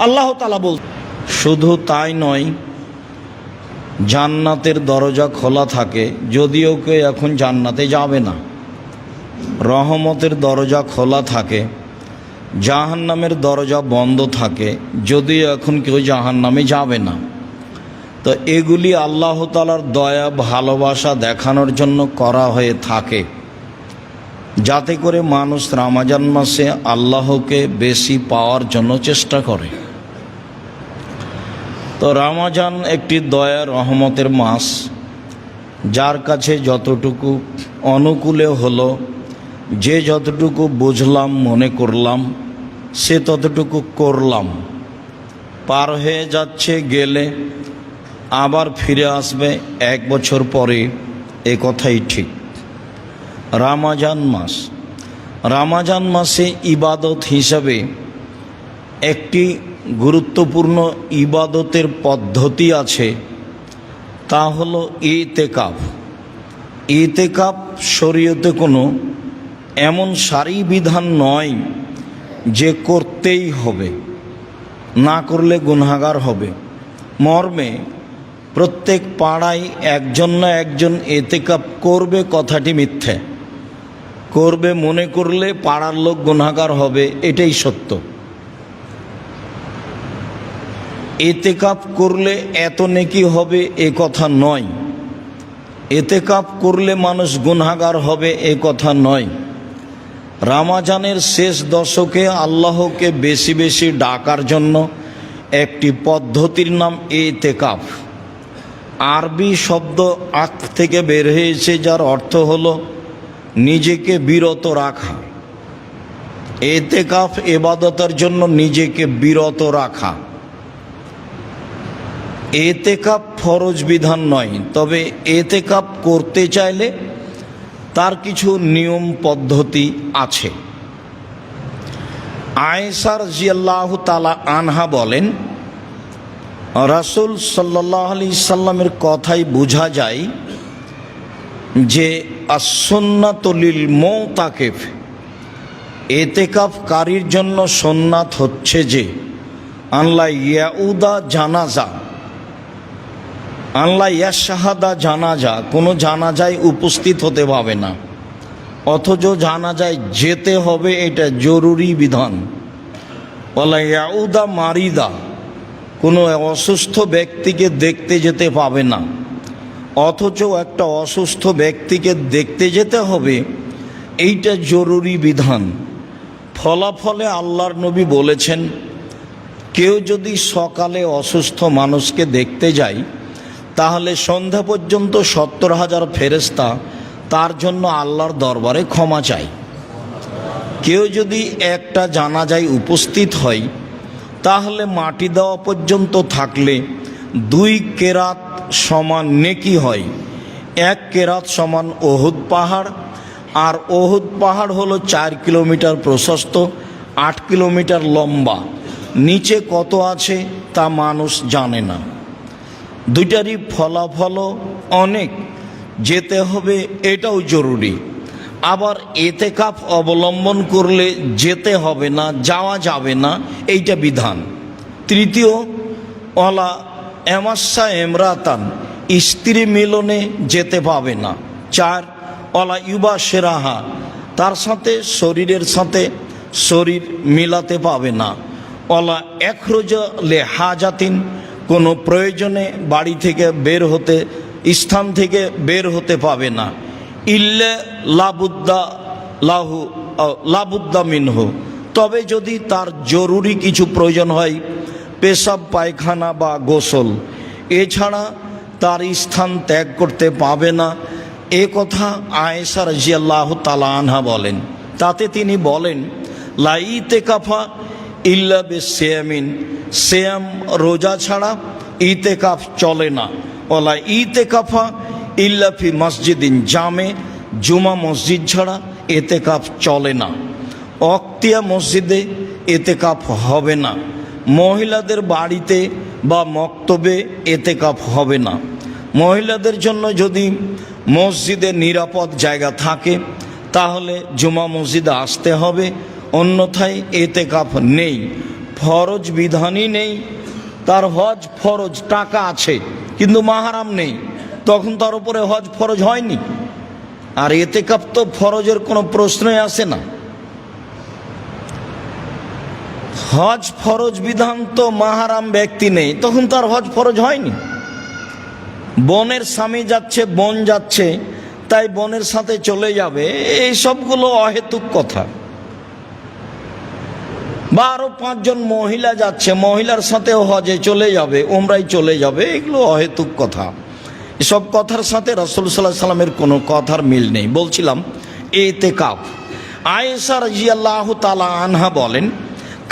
আল্লাহ তাআলা বল। শুধু তাই নয়, জান্নাতের দরজা খোলা থাকে, যদিও কেউ এখন জান্নাতে যাবে না। রহমতের দরজা খোলা থাকে, জাহান্নামের দরজা বন্ধ থাকে, যদিও এখন কেউ জাহান্নামে যাবে না। তো এগুলি আল্লাহ তাআলার দয়া ভালোবাসা দেখানোর জন্য করা হয়ে থাকে, যাতে করে মানুষ রমজান মাসে আল্লাহকে বেশি পাওয়ার জন্য চেষ্টা করে। তো রমজান একটি দয়া রহমতের মাস, যার কাছে যতটুকু অনুকূলে হলো, যে যতটুকু বুঝলাম মনে করলাম সে ততটুকু করলাম। পার হয়ে যাচ্ছে, গেলে আবার ফিরে আসবে 1 বছর পরে, এ কথাই ঠিক। রমজান মাসে ইবাদত হিসাবে একটি গুরুত্বপূর্ণ ইবাদতের পদ্ধতি আছে, তা হলো ইতিকাফ। ইতিকাফ শরীয়তে কোনো এমন সারি বিধান নয় যে করতেই হবে, না করলে গুনাহগার হবে মর্মে প্রত্যেক পাড়ায় একজন না একজন ইতিকাফ করবে, কথাটি মিথ্যে। করবে মনে করলে পাড়ার লোক গুনাহগার হবে, এটাই সত্য। ইতিকাফ করলে এত নেকি হবে এ কথা নয়, ইতিকাফ করলে মানুষ গুনাহগার হবে এ কথা নয়। রমজানের শেষ দশকে আল্লাহকে বেশি বেশি ডাকার জন্য একটি পদ্ধতির নাম ইতিকাফ। আরবি শব্দ আক থেকে বের হয়েছে, যার অর্থ হলো নিজেকে বিরত রাখা। ইতিকাফ ইবাদতের জন্য নিজেকে বিরত রাখা। ইতিকাফ ফরজ বিধান নয়, তবে ইতিকাফ করতে চাইলে তার কিছু নিয়ম পদ্ধতি আছে। আয়েশা রাদিয়াল্লাহু তাআলা আনহা বলেন, রাসূল সাল্লাল্লাহু আলাইহি সাল্লামের কথাই বোঝা যায় যে as-সুন্নাতু লিল মুতাকিফ, ইতিকাফকারীর জন্য সুন্নাত হচ্ছে যে আল্লাহ ইয়াউদা জানাজা, আল্লাহ ইয়াশহাদা জানাজা, কোনো জানাজায় উপস্থিত হতে পাবে না, অথচ জানাজায় যেতে হবে, এটা জরুরি বিধান। ওয়ালা ইয়াউদা মারিদা, কোনো অসুস্থ ব্যক্তিকে দেখতে যেতে পাবে না, অথচ একটা অসুস্থ ব্যক্তিকে দেখতে যেতে হবে, এইটা জরুরি বিধান। ফলাফলে আল্লাহর নবী বলেছেন, কেউ যদি সকালে অসুস্থ মানুষকে দেখতে যায়, তাহলে সন্ধ্যা পর্যন্ত 70,000 ফেরেশতা তার জন্য আল্লাহর দরবারে ক্ষমা চায়। কেউ যদি একটা জানাজায় উপস্থিত হয়, তাহলে মাটি দেওয়া পর্যন্ত থাকলে 2 কেরাত সমান নেকি হয়। 1 কেরাত সমান ওহুদ পাহাড়, আর ওহুদ পাহাড় হলো 4 কিলোমিটার প্রশস্ত, 8 কিলোমিটার লম্বা। নিচে কত আছে তা মানুষ জানে না। দুইটারই ফলাফল অনেক, যেতে হবে এটাও জরুরি। আবার ইতিকাফ অবলম্বন করলে যেতে হবে না, যাওয়া যাবে না, এইটা বিধান। তৃতীয়, ওয়ালা এমাসা এমরাতান, স্ত্রী মিলনে যেতে পাবে না। 4, ওয়ালা ইউবা সেরাহা, তার সাথে শরীরের সাথে শরীর মিলাতে পাবে না। ওয়ালা একরোজা লে হাজাতিন, কোনো প্রয়োজনে বাড়ি থেকে বের হতে, স্থান থেকে বের হতে পাবে না। ইল্লা লাবুদ্দা মিনহু, তবে যদি তার জরুরি কিছু প্রয়োজন হয়, পেশাব পায়খানা বা গোসল, এছাড়া তার স্থান ত্যাগ করতে পাবে না। এ কথা আয়েশা রাদিয়াল্লাহু তাআলা আনহা বলেন। তাতে তিনি বলেন, লা ইতিকাফা ইল্লা বিসিয়ামিন, সিয়াম রোজা ছাড়া ইতিকাফ চলে না। ওয়ালা ইতিকাফা ইল্লা ফি মসজিদিন জামে, জুমা মসজিদ ছাড়া ইতিকাফ চলে না। অক্তিয়া মসজিদে ইতিকাফ হবে না। মহিলাদের বাড়িতে বা মক্তবে ইতিকাফ হবে না। মহিলাদের জন্য যদি মসজিদে নিরাপদ জায়গা থাকে, তাহলে জুমা মসজিদে আসতে হবে, অন্যথায় ইতিকাফ নেই। ফরজ বিধানই নেই, তার হজ ফরজ টাকা আছে কিন্তু মাহরাম নেই, তখন তার উপরে হজ ফরজ হয়নি। আর এতেকাফ তো ফরজের কোনো প্রশ্নই আসে না। হজ ফরজ বিধান তো মাহরাম ব্যক্তি নেই, তখন তার হজ ফরজ হয়নি। বোনের স্বামী যাচ্ছে, বোন যাচ্ছে, তাই বোনের সাথে চলে যাবে, এই সবগুলো অহেতুক কথা। বা আরো 5 জন মহিলা যাচ্ছে, মহিলার সাথেও হজে চলে যাবে, উমরায় চলে যাবে, এগুলো অহেতুক কথা। এসব কথার সাথে রাসূল সাল্লাল্লাহু আলাইহি সাল্লামের কোনো কথার মিল নেই। বলছিলাম ইতিকাফ। আয়েশা রাদিয়াল্লাহু তাআলা আনহা বলেন,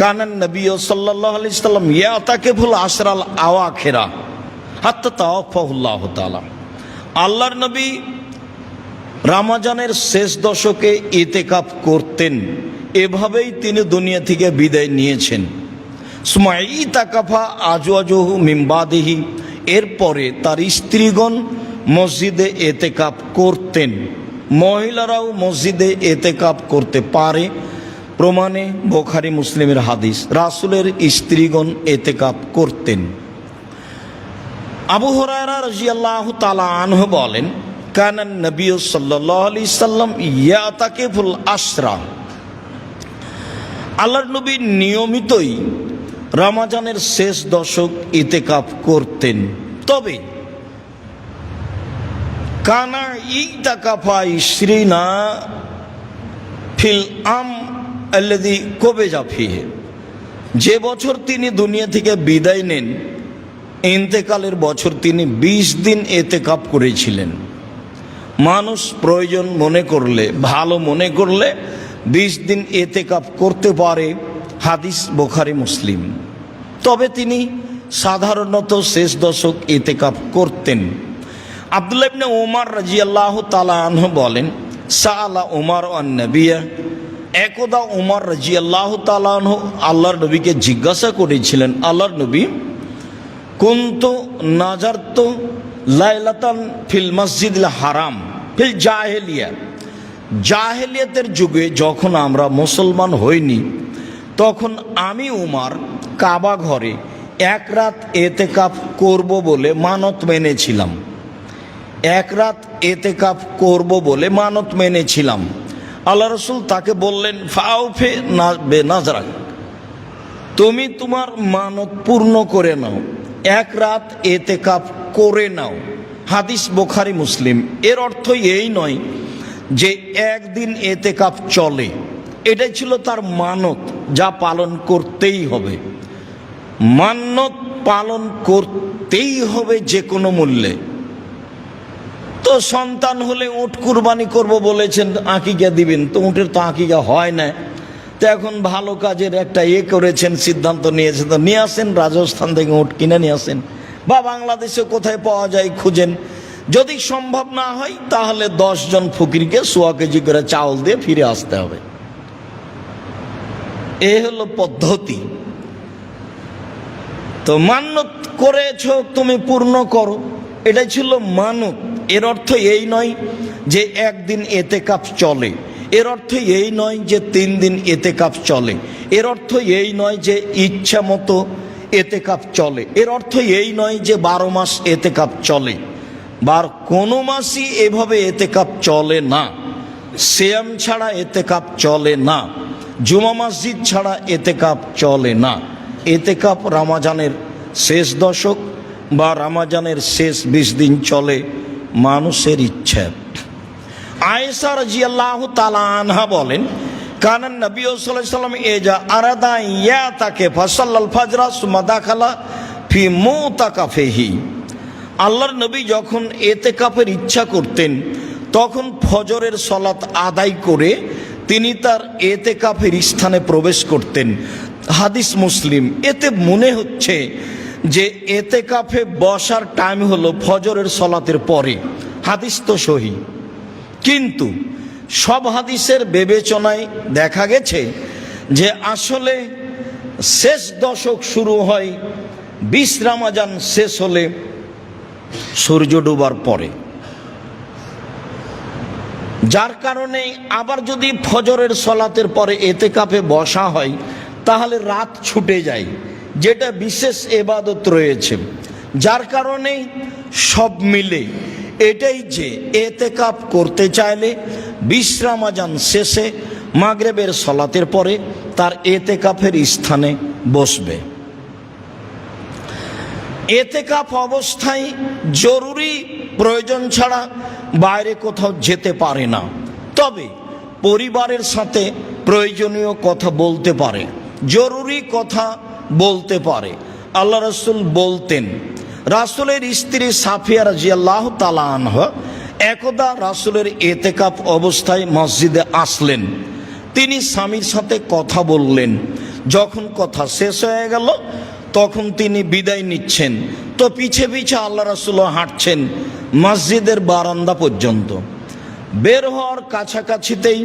কানান নবী সাল্লাল্লাহু আলাইহি সাল্লাম ইয়াতাকিফুল আশরাল আওয়াখিরা হাত্তা তাওয়াফাহুল্লাহু তাআলা। আল্লাহর নবী রমজানের শেষ দশকে ইতিকাফ করতেন, এভাবেই তিনি দুনিয়া থেকে বিদায় নিয়েছেন। সুম্মা ইতাকাফা আজওয়াজুহু মিন বাদিহি, এরপরে তার স্ত্রীগণ মসজিদে ইতিকাফ করতেন। মহিলারাও মসজিদে ইতিকাফ করতে পারে, প্রমাণে বুখারী মুসলিমের হাদিস। রাসূলের স্ত্রীগণ ইতিকাফ করতেন। আবু হুরায়রা রাদিয়াল্লাহু তাআলা আনহু বলেন, কানান নবী সাল্লাল্লাহু আলাইহি সাল্লাম ইয়াতাকিফুল আশরা। আল্লাহর নবী নিয়মিতই রমজানের শেষ দশক ইতিকাফ করতেন। তবে কানা ইতাকাফা ইশরিনা ফিল আম আল্লাযী কুবিজা ফিহি, যে বছর তিনি দুনিয়া থেকে বিদায় নেন, ইন্তেকালের বছর তিনি 20 দিন ইতিকাফ করেছিলেন। মানুষ প্রয়োজন মনে করলে, ভালো মনে করলে 20 দিন ইতিকাফ করতে পারে, হাদিস বুখারী মুসলিম। তবে তিনি সাধারণত শেষ দশক ইতিকাফ করতেন। আব্দুল্লাহ ইবনে ওমর রাদিয়াল্লাহু তাআলা আনহু বলেন, সাআলা ওমর আন নবিয়্য, একদা ওমর রাদিয়াল্লাহু তাআলা আনহু আল্লাহর নবীকে জিজ্ঞাসা করেছিলেন, আল্লাহর নবী, কুনতু নাজারতু লাইলাতান ফিল মসজিদিল হারাম ফিল জাহেলিয়া, জাহেলিয়াতের যুগে যখন আমরা মুসলমান হইনি, তখন আমি উমর কাবা ঘরে 1 রাত ইতিকাফ করব বলে মানত মেনেছিলাম। 1 রাত ইতিকাফ করব বলে মানত মেনেছিলাম। আল্লাহ রাসূল তাকে বললেন, ফাউফে বেনাজরাক, তুমি তোমার মানত পূর্ণ করে নাও, 1 রাত ইতিকাফ করে নাও। হাদিস বুখারী মুসলিম। এর অর্থ এই নয় যে একদিন ইতিকাফ চলে, এটাই ছিল তার মানত, যা পালন করতেই হবে। মানত পালন করতেই হবে যে কোনো মূল্যে। তো সন্তান হলে উট কুরবানি করব বলেছেন, আকিকা দিবেন, তো উটের তো আকিকা হয় না। তো এখন ভালো কাজের একটা করেছেন, সিদ্ধান্ত নিয়েছেন, তো নিয়ে আসেন, রাজস্থান থেকে উট কিনে নিয়ে আসেন, বা বাংলাদেশে কোথায় পাওয়া যায় খুঁজেন। যদি সম্ভব না হয় তাহলে 10 জন ফকিরকে 100 কেজি করে চাউল দিয়ে ফিরে আসতে হবে। এ হলো পদ্ধতি। তো মানত করেছো তুমি পূর্ণ করো, এটাই ছিল মানত। এর অর্থ এই নয় যে একদিন ইতিকাফ চলে, এর অর্থ এই নয় যে 3 দিন ইতিকাফ চলে, এর অর্থ এই নয় যে ইচ্ছা মতো ইতিকাফ চলে, এর অর্থ এই নয় যে 12 মাস ইতিকাফ চলে। কোনো মাসই এভাবে ইতিকাফ চলে না। সিয়াম ছাড়া ইতিকাফ চলে না, জুমা মসজিদ ছাড়া ইতিকাফ চলে না। ইতিকাফ রমজানের শেষ দশক বা রমজানের শেষ 20 দিন চলে মানুষের ইচ্ছা। আয়েশা রাদিয়াল্লাহু তাআলা আনহা বলেন, কানান নবী সাল্লাল্লাহু আলাইহি সাল্লাম ইজা আরাদা ইয়াতাকিফা সাল্লাল ফাজর সুম্মা দাখালা ফি মুতাকাফিহি, আল্লাহর নবী যখন ইতিকাফের ইচ্ছা করতেন, তখন ফজরের সালাত আদায় করে তিনি তার ইতিকাফের স্থানে প্রবেশ করতেন। হাদিস মুসলিম। এতে মনে হচ্ছে যে ইতিকাফে বসার টাইম হলো ফজরের সালাতের পরে। হাদিস তো সহি, কিন্তু সব হাদিসের বিবেচনায় দেখা গেছে যে আসলে শেষ দশক শুরু হয় 20 রমজান শেষ হলে সূর্য ডোবার পরে। যার কারণে আবার যদি ফজরের সালাতের পরে ইতিকাফে বসা হয়, তাহলে রাত ছুটে যায়, যেটা বিশেষ ইবাদত রয়েছে। যার কারণে সব মিলে এটাই যে এতেকাফ করতে চাইলে বিশ্রাম আজান শেষে মাগরিবের সালাতের পরে তার এতেকাফের স্থানে বসবে। এতেকাফ অবস্থায় জরুরি প্রয়োজন ছাড়া বাইরে কোথাও যেতে পারে না, তবে পরিবারের সাথে প্রয়োজনীয় কথা বলতে পারে, জরুরি কথা বলতে পারে। আল্লাহ রাসূল বলতেন, রাসূলের স্ত্রী সাফিয়া রাদিয়াল্লাহু তাআলা আনহা একদা রাসূলের এতেকাফ অবস্থায় মসজিদে আসলেন। তিনি স্বামীর সাথে কথা বললেন। যখন কথা শেষ হয়ে গেল তখন তিনি বিদায় নিচ্ছেন, তো পিছে পিছে আল্লাহ রাসূল হাঁটছেন মসজিদের বারান্দা পর্যন্ত। বের হওয়ার কাছাকাছিতেই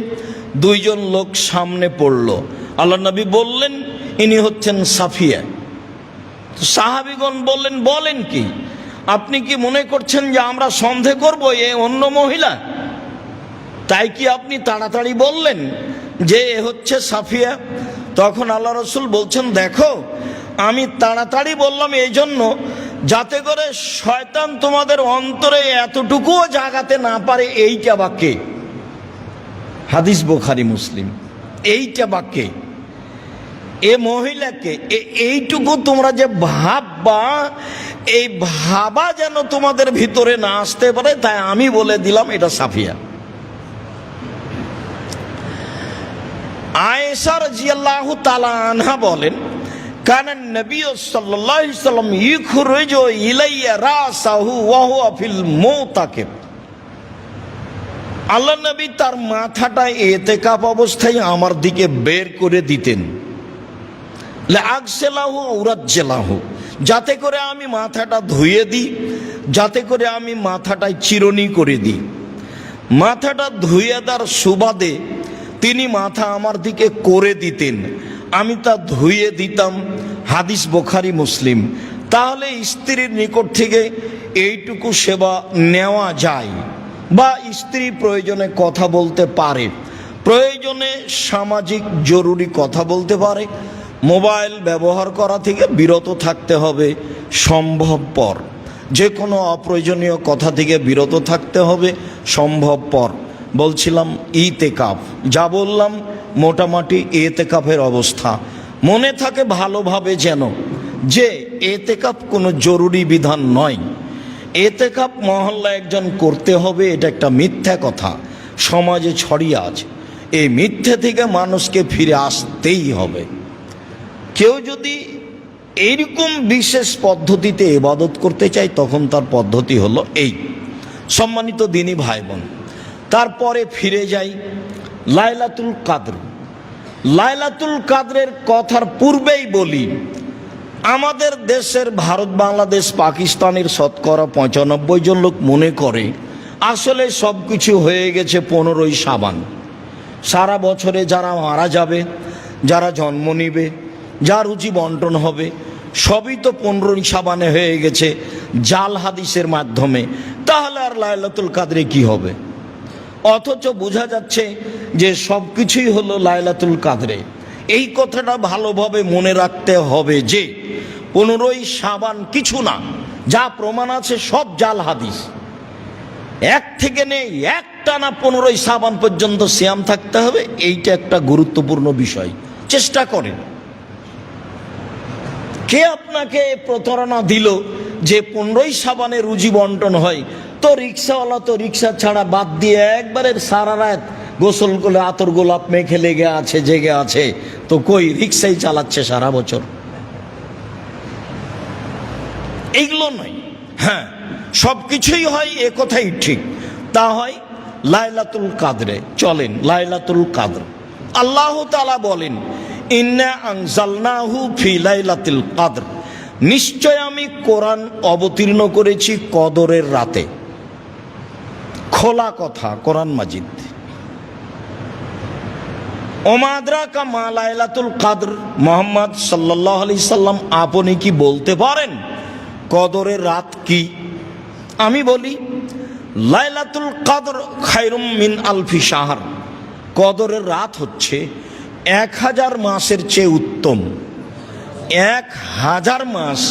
দুইজন লোক সামনে পড়ল। আল্লাহ নবী বললেন, ইনি হচ্ছেন সাফিয়া। সাহাবীগণ বললেন, বলেন কি? আপনি কি মনে করছেন যে আমরা সন্দেহ করব এ অন্য মহিলা? তাই কি আপনি তাড়াতাড়ি বললেন যে এ হচ্ছে সাফিয়া? তখন আল্লাহ রাসূল বলছেন, দেখো আমি তাড়াতাড়ি বললাম এই জন্য যাতে করে শয়তান তোমাদের অন্তরে এতটুকুও জাগাতে না পারে। এইটা বাক্যে, হাদিস বুখারী মুসলিম, এইটা বাক্যে এ মহিলাকে এইটুকু তোমরা যে ভাববা, এই ভাবা যেন তোমাদের ভিতরে না আসতে পারে, তাই আমি বলে দিলাম এটা সাফিয়া। আয়েশা রাদিয়াল্লাহু তাআলা আনহা বলেন, কানা নবী সাল্লাল্লাহু আলাইহি সাল্লাম ইখরুজু ইলাইয়া রাসাহু ওয়া হুয়া ফিল মুতাকিব। আল্লাহ নবী তার মাথাটা ইতিকাফ অবস্থায় আমার দিকে বের করে দিতেন, লাগসেলাহু উরাজ্জেলাহু, যাতে করে আমি মাথাটা ধুয়ে দিই, যাতে করে আমি মাথাটায় চিরুনি করে দিই। মাথাটা ধুয়ে দেওয়ার সুবাদে তিনি মাথা আমার দিকে করে দিতেন, আমি তা ধুয়ে দিতাম। হাদিস বুখারী মুসলিম। তাহলে স্ত্রীর নিকট থেকে এইটুকু সেবা নেওয়া যায়, বা স্ত্রী প্রয়োজনে কথা বলতে পারে, প্রয়োজনে সামাজিক জরুরি কথা বলতে পারে। মোবাইল ব্যবহার করা থেকে বিরত থাকতে হবে সম্ভবপর, যে কোনো অপ্রয়োজনীয় কথা থেকে বিরত থাকতে হবে সম্ভবপর। বলছিলাম ইতেকাফ, যা বললাম মোটামুটি এতেকাফের অবস্থা। মনে থাকে ভালোভাবে যেন যে এতেকাফ কোনো জরুরি বিধান নয়। এতেকাফ মহল্লা একজন করতে হবে, এটা একটা মিথ্যা কথা সমাজে ছড়িয়ে আছে। এই মিথ্যে থেকে মানুষকে ফিরে আসতেই হবে। কেউ যদি এইরকম বিশেষ পদ্ধতিতে ইবাদত করতে চায় তখন তার পদ্ধতি হলো এই। সম্মানিত দিনী ভাই বোন, তারপরে ফিরে যাই লাইলাতুল কাদর। লাইলাতুল কাদরের কথার পূর্বেই বলি, আমাদের দেশের ভারত, বাংলাদেশ, পাকিস্তানের শতকরা 95 জন লোক মনে করে আসলে সব কিছু হয়ে গেছে 15ই শাবান। সারা বছরে যারা মারা যাবে, যারা জন্ম নিবে, যার রুচি বন্টন হবে, সবই তো 15ই শাবানে হয়ে গেছে জাল হাদিসের মাধ্যমে। তাহলে আর লাইলাতুল কাদরে কি হবে? অথচ বোঝা যাচ্ছে যে সব কিছুই হলো লাইলাতুল কাদরে। এই কথাটা ভালোভাবে মনে রাখতে হবে যে 15ই শাবান কিছু না, যা প্রমাণ আছে সব জাল হাদিস। এক থেকে নেই একটানা 15ই শাবান পর্যন্ত সিয়াম থাকতে হবে, এইটা একটা গুরুত্বপূর্ণ বিষয়। চেষ্টা করেন। কে আপনাকে প্রতারণা দিল যে 15ই শাবানে রুজি বন্টন হয়? তো রিক্সাওয়ালা তো রিক্সা ছাড়া বাদ দিয়ে একবারে সারা রাত গোসল করে আতর গোলাপ মেখে লেগে আছে, জেগে আছে, তো কই রিক্সাই চালাচ্ছে সারা বছর। এইগুলো নয়। হ্যাঁ, সব কিছুই হয়, এ কথাই ঠিক। তা হয় লাইলাতুল কাদরে। চলেন লাইলাতুল কাদর। আল্লাহ তাআলা বলেন, ইন্না আনজালনাহু ফি লাইলাতুল কাদর, নিশ্চয় আমি কোরআন অবতীর্ণ করেছি কদরের রাতে। খোলা কথা কোরআন মাজিদ। ওমা আদরাকা মা লাইলাতুল কাদর, মুহাম্মদ সাল্লাল্লাহু আলাইহি সাল্লাম আপনি কি বলতে পারেন কদরের রাত কি? আমি বলি, লাইলাতুল কাদর খায়রুম মিন আলফি শাহর। কদরের রাত হচ্ছে 1000 মাসের চেয়ে উত্তম। 1000 মাস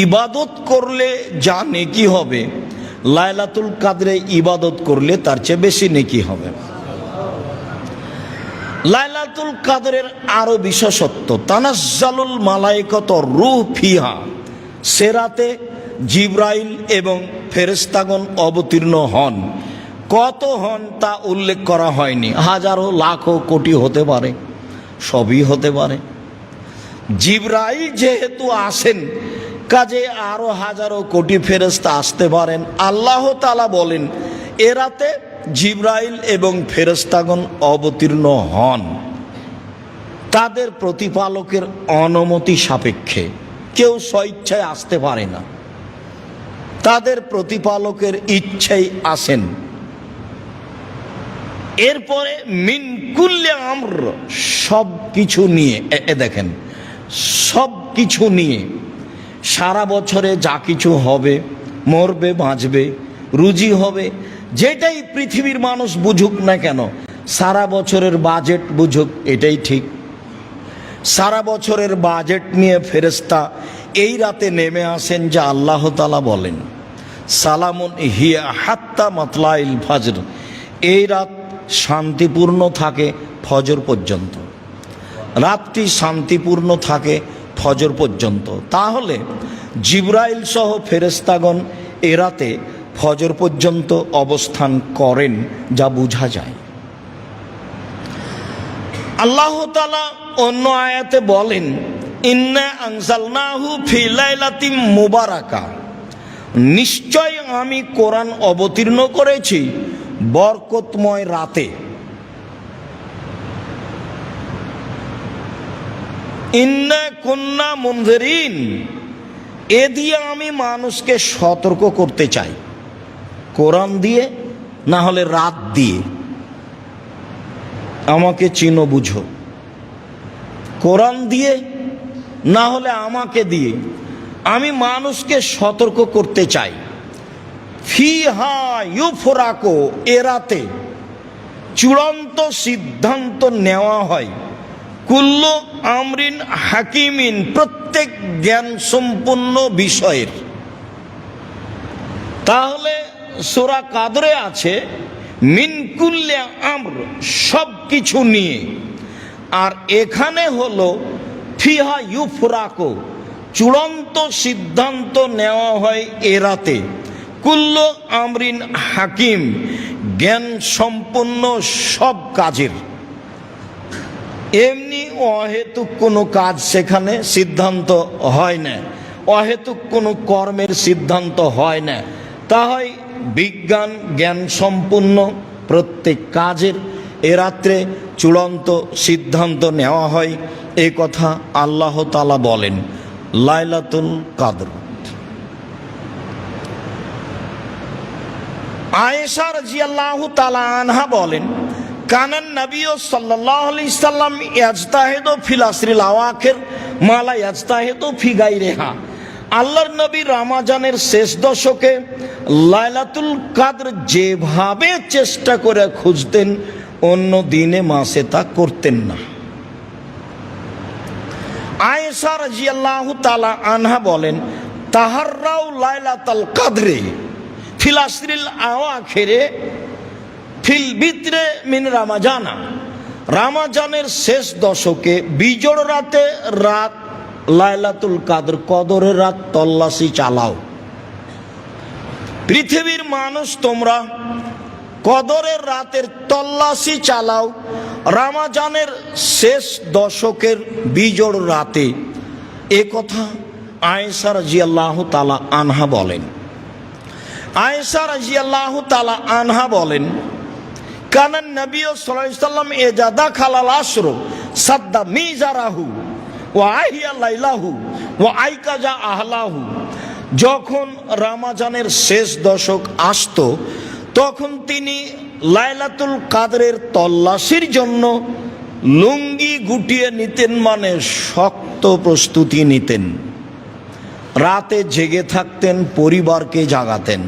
ইবাদত করলে যা নেকি হবে, লাইলাতুল কাদরে ইবাদত করলে তার চেয়ে বেশি নেকি হবে। লাইলাতুল কাদরের আরো বিশেষত্ব, তানাজ্জালুল মালায়েকাতু রূহ ফিহা, সে রাতে জিবরাইল এবং ফেরেশতাগণ অবতীর্ণ হন। কত হন তা উল্লেখ করা হয়নি, হাজারো লাখো কোটি হতে পারে, সবই হতে পারে। জিবরাইল যেহেতু আসেন, কাজে আরো হাজারো কোটি ফেরেশতা আসতে পারেন। আল্লাহ তাআলা বলেন এ রাতে জিবরাইল এবং ফেরেশতাগণ অবতীর্ণ হন তাদের প্রতিপালকের অনুমতি সাপেক্ষে, কেউ স্বেচ্ছায় আসতে পারে না, তাদের প্রতিপালকের ইচ্ছাই আসেন। এরপরে মিন কুল্লি আমর, সব কিছু নিয়ে, দেখেন সব কিছু নিয়ে, সারা বছরে যা কিছু হবে, মরবে বাঁচবে, রুজি হবে, যেটাই পৃথিবীর মানুষ বুঝুক না কেন, সারা বছরের বাজেট বুঝুক, এটাই ঠিক। সারা বছরের বাজেট নিয়ে ফেরেশতা এই রাতে নেমে আসেন, যা আল্লাহ তাআলা বলেন সালামুন হিয়া হাত্তা মাতলাইল ফজর, এই রাত শান্তিপূর্ণ থাকে ফজর পর্যন্ত, রাতটি শান্তিপূর্ণ থাকে ফজর পর্যন্ত। তাহলে জিবরাইল সহ ফেরেশতাগণ এ রাতে ফজর পর্যন্ত অবস্থান করেন, যা বোঝা যায়। আল্লাহ তাআলা অন্য আয়াতে বলেন ইন্না আনজালনাহু ফি লাইলাতিম মুবারাকা, নিশ্চয় আমি কোরআন অবতীর্ণ করেছি বরকতময় রাতে। ইন্না কুন্না মুনজিরিন, এ দিয়ে আমি মানুষকে সতর্ক করতে চাই, কোরআন দিয়ে না হলে রাত দিয়ে। আমাকে চিনো বুঝো, কোরআন দিয়ে না হলে আমাকে দিয়ে আমি মানুষকে সতর্ক করতে চাই। ফিহা ইউফরাকু, এ রাতে চূড়ান্ত সিদ্ধান্ত নেওয়া হয়, কুল্লু আমরিন হাকিমিন, প্রত্যেক জ্ঞান সম্পন্ন বিষয়ের। তাহলে সূরা কাদরে আছে মিন কুল্লি আমর, সব কিছু নিয়ে, আর এখানে হলো ফিহা ইউফরাকু, চূড়ান্ত সিদ্ধান্ত নেওয়া হয় এ রাতে, কুল্লু আমরিন হাকিম, জ্ঞান সম্পন্ন সব কাজের। এমনি অহেতুক কোনো কাজ সেখানে সিদ্ধান্ত হয় না, অহেতুক কোনো কর্মের সিদ্ধান্ত হয় না, তা হয় বিজ্ঞান জ্ঞান সম্পূর্ণ প্রত্যেক কাজের এ রাত্রে চূড়ান্ত সিদ্ধান্ত নেওয়া হয়, এই কথা আল্লাহ তাআলা বলেন লাইলাতুল কাদর। আয়েশা রাদিয়াল্লাহু তাআলা আনহা বলেন কানান নবী সাল্লাল্লাহু আলাইহি সাল্লাম ইয়াজতাহিদু ফিল আসরিল আওয়াখির মা লা ইয়াজতাহিদু ফি গায়রিহা, আল্লাহর নবী রমজানের শেষ দশকে লাইলাতুল কাদর যেভাবে চেষ্টা করে খুঁজতেন, অন্য দিনে মাসে তা করতেন না। আয়েশা রাদিয়াল্লাহু তাআলা আনহা বলেন তাহাররাউ লাইলাতুল কাদরে ফিল আসরিল আওয়াখিরে ফিল বিতরে মিন রমাজানা, রমজানের শেষ দশকে বিজোড় রাতে রাত লাইলাতুল কাদর, কদরের রাত তল্লাশি চালাও। পৃথিবীর মানুষ তোমরা কদরের রাতের তল্লাশি চালাও রমজানের শেষ দশকের বিজোড় রাতে, এ কথা আয়েশা রাদিয়াল্লাহু তাআলা আনহা বলেন। আয়েশা রাদিয়াল্লাহু তাআলা আনহা বলেন কানান নবী সাল্লাল্লাহু আলাইহি সাল্লাম ইজা দাখালাল আশর সাদ্দা মিজারাহু ওয়া আহিয়া লাইলাহু ওয়া আইকাজা আহলাহু, যখন রমজানের শেষ দশক আসতো তখন তিনি লাইলাতুল কাদরের তল্লাশির জন্য লুঙ্গি গুটিয়ে নিতেন, মানে শক্ত প্রস্তুতি নিতেন। রাতে জেগে থাকতেন, পরিবারকে জাগাতেন,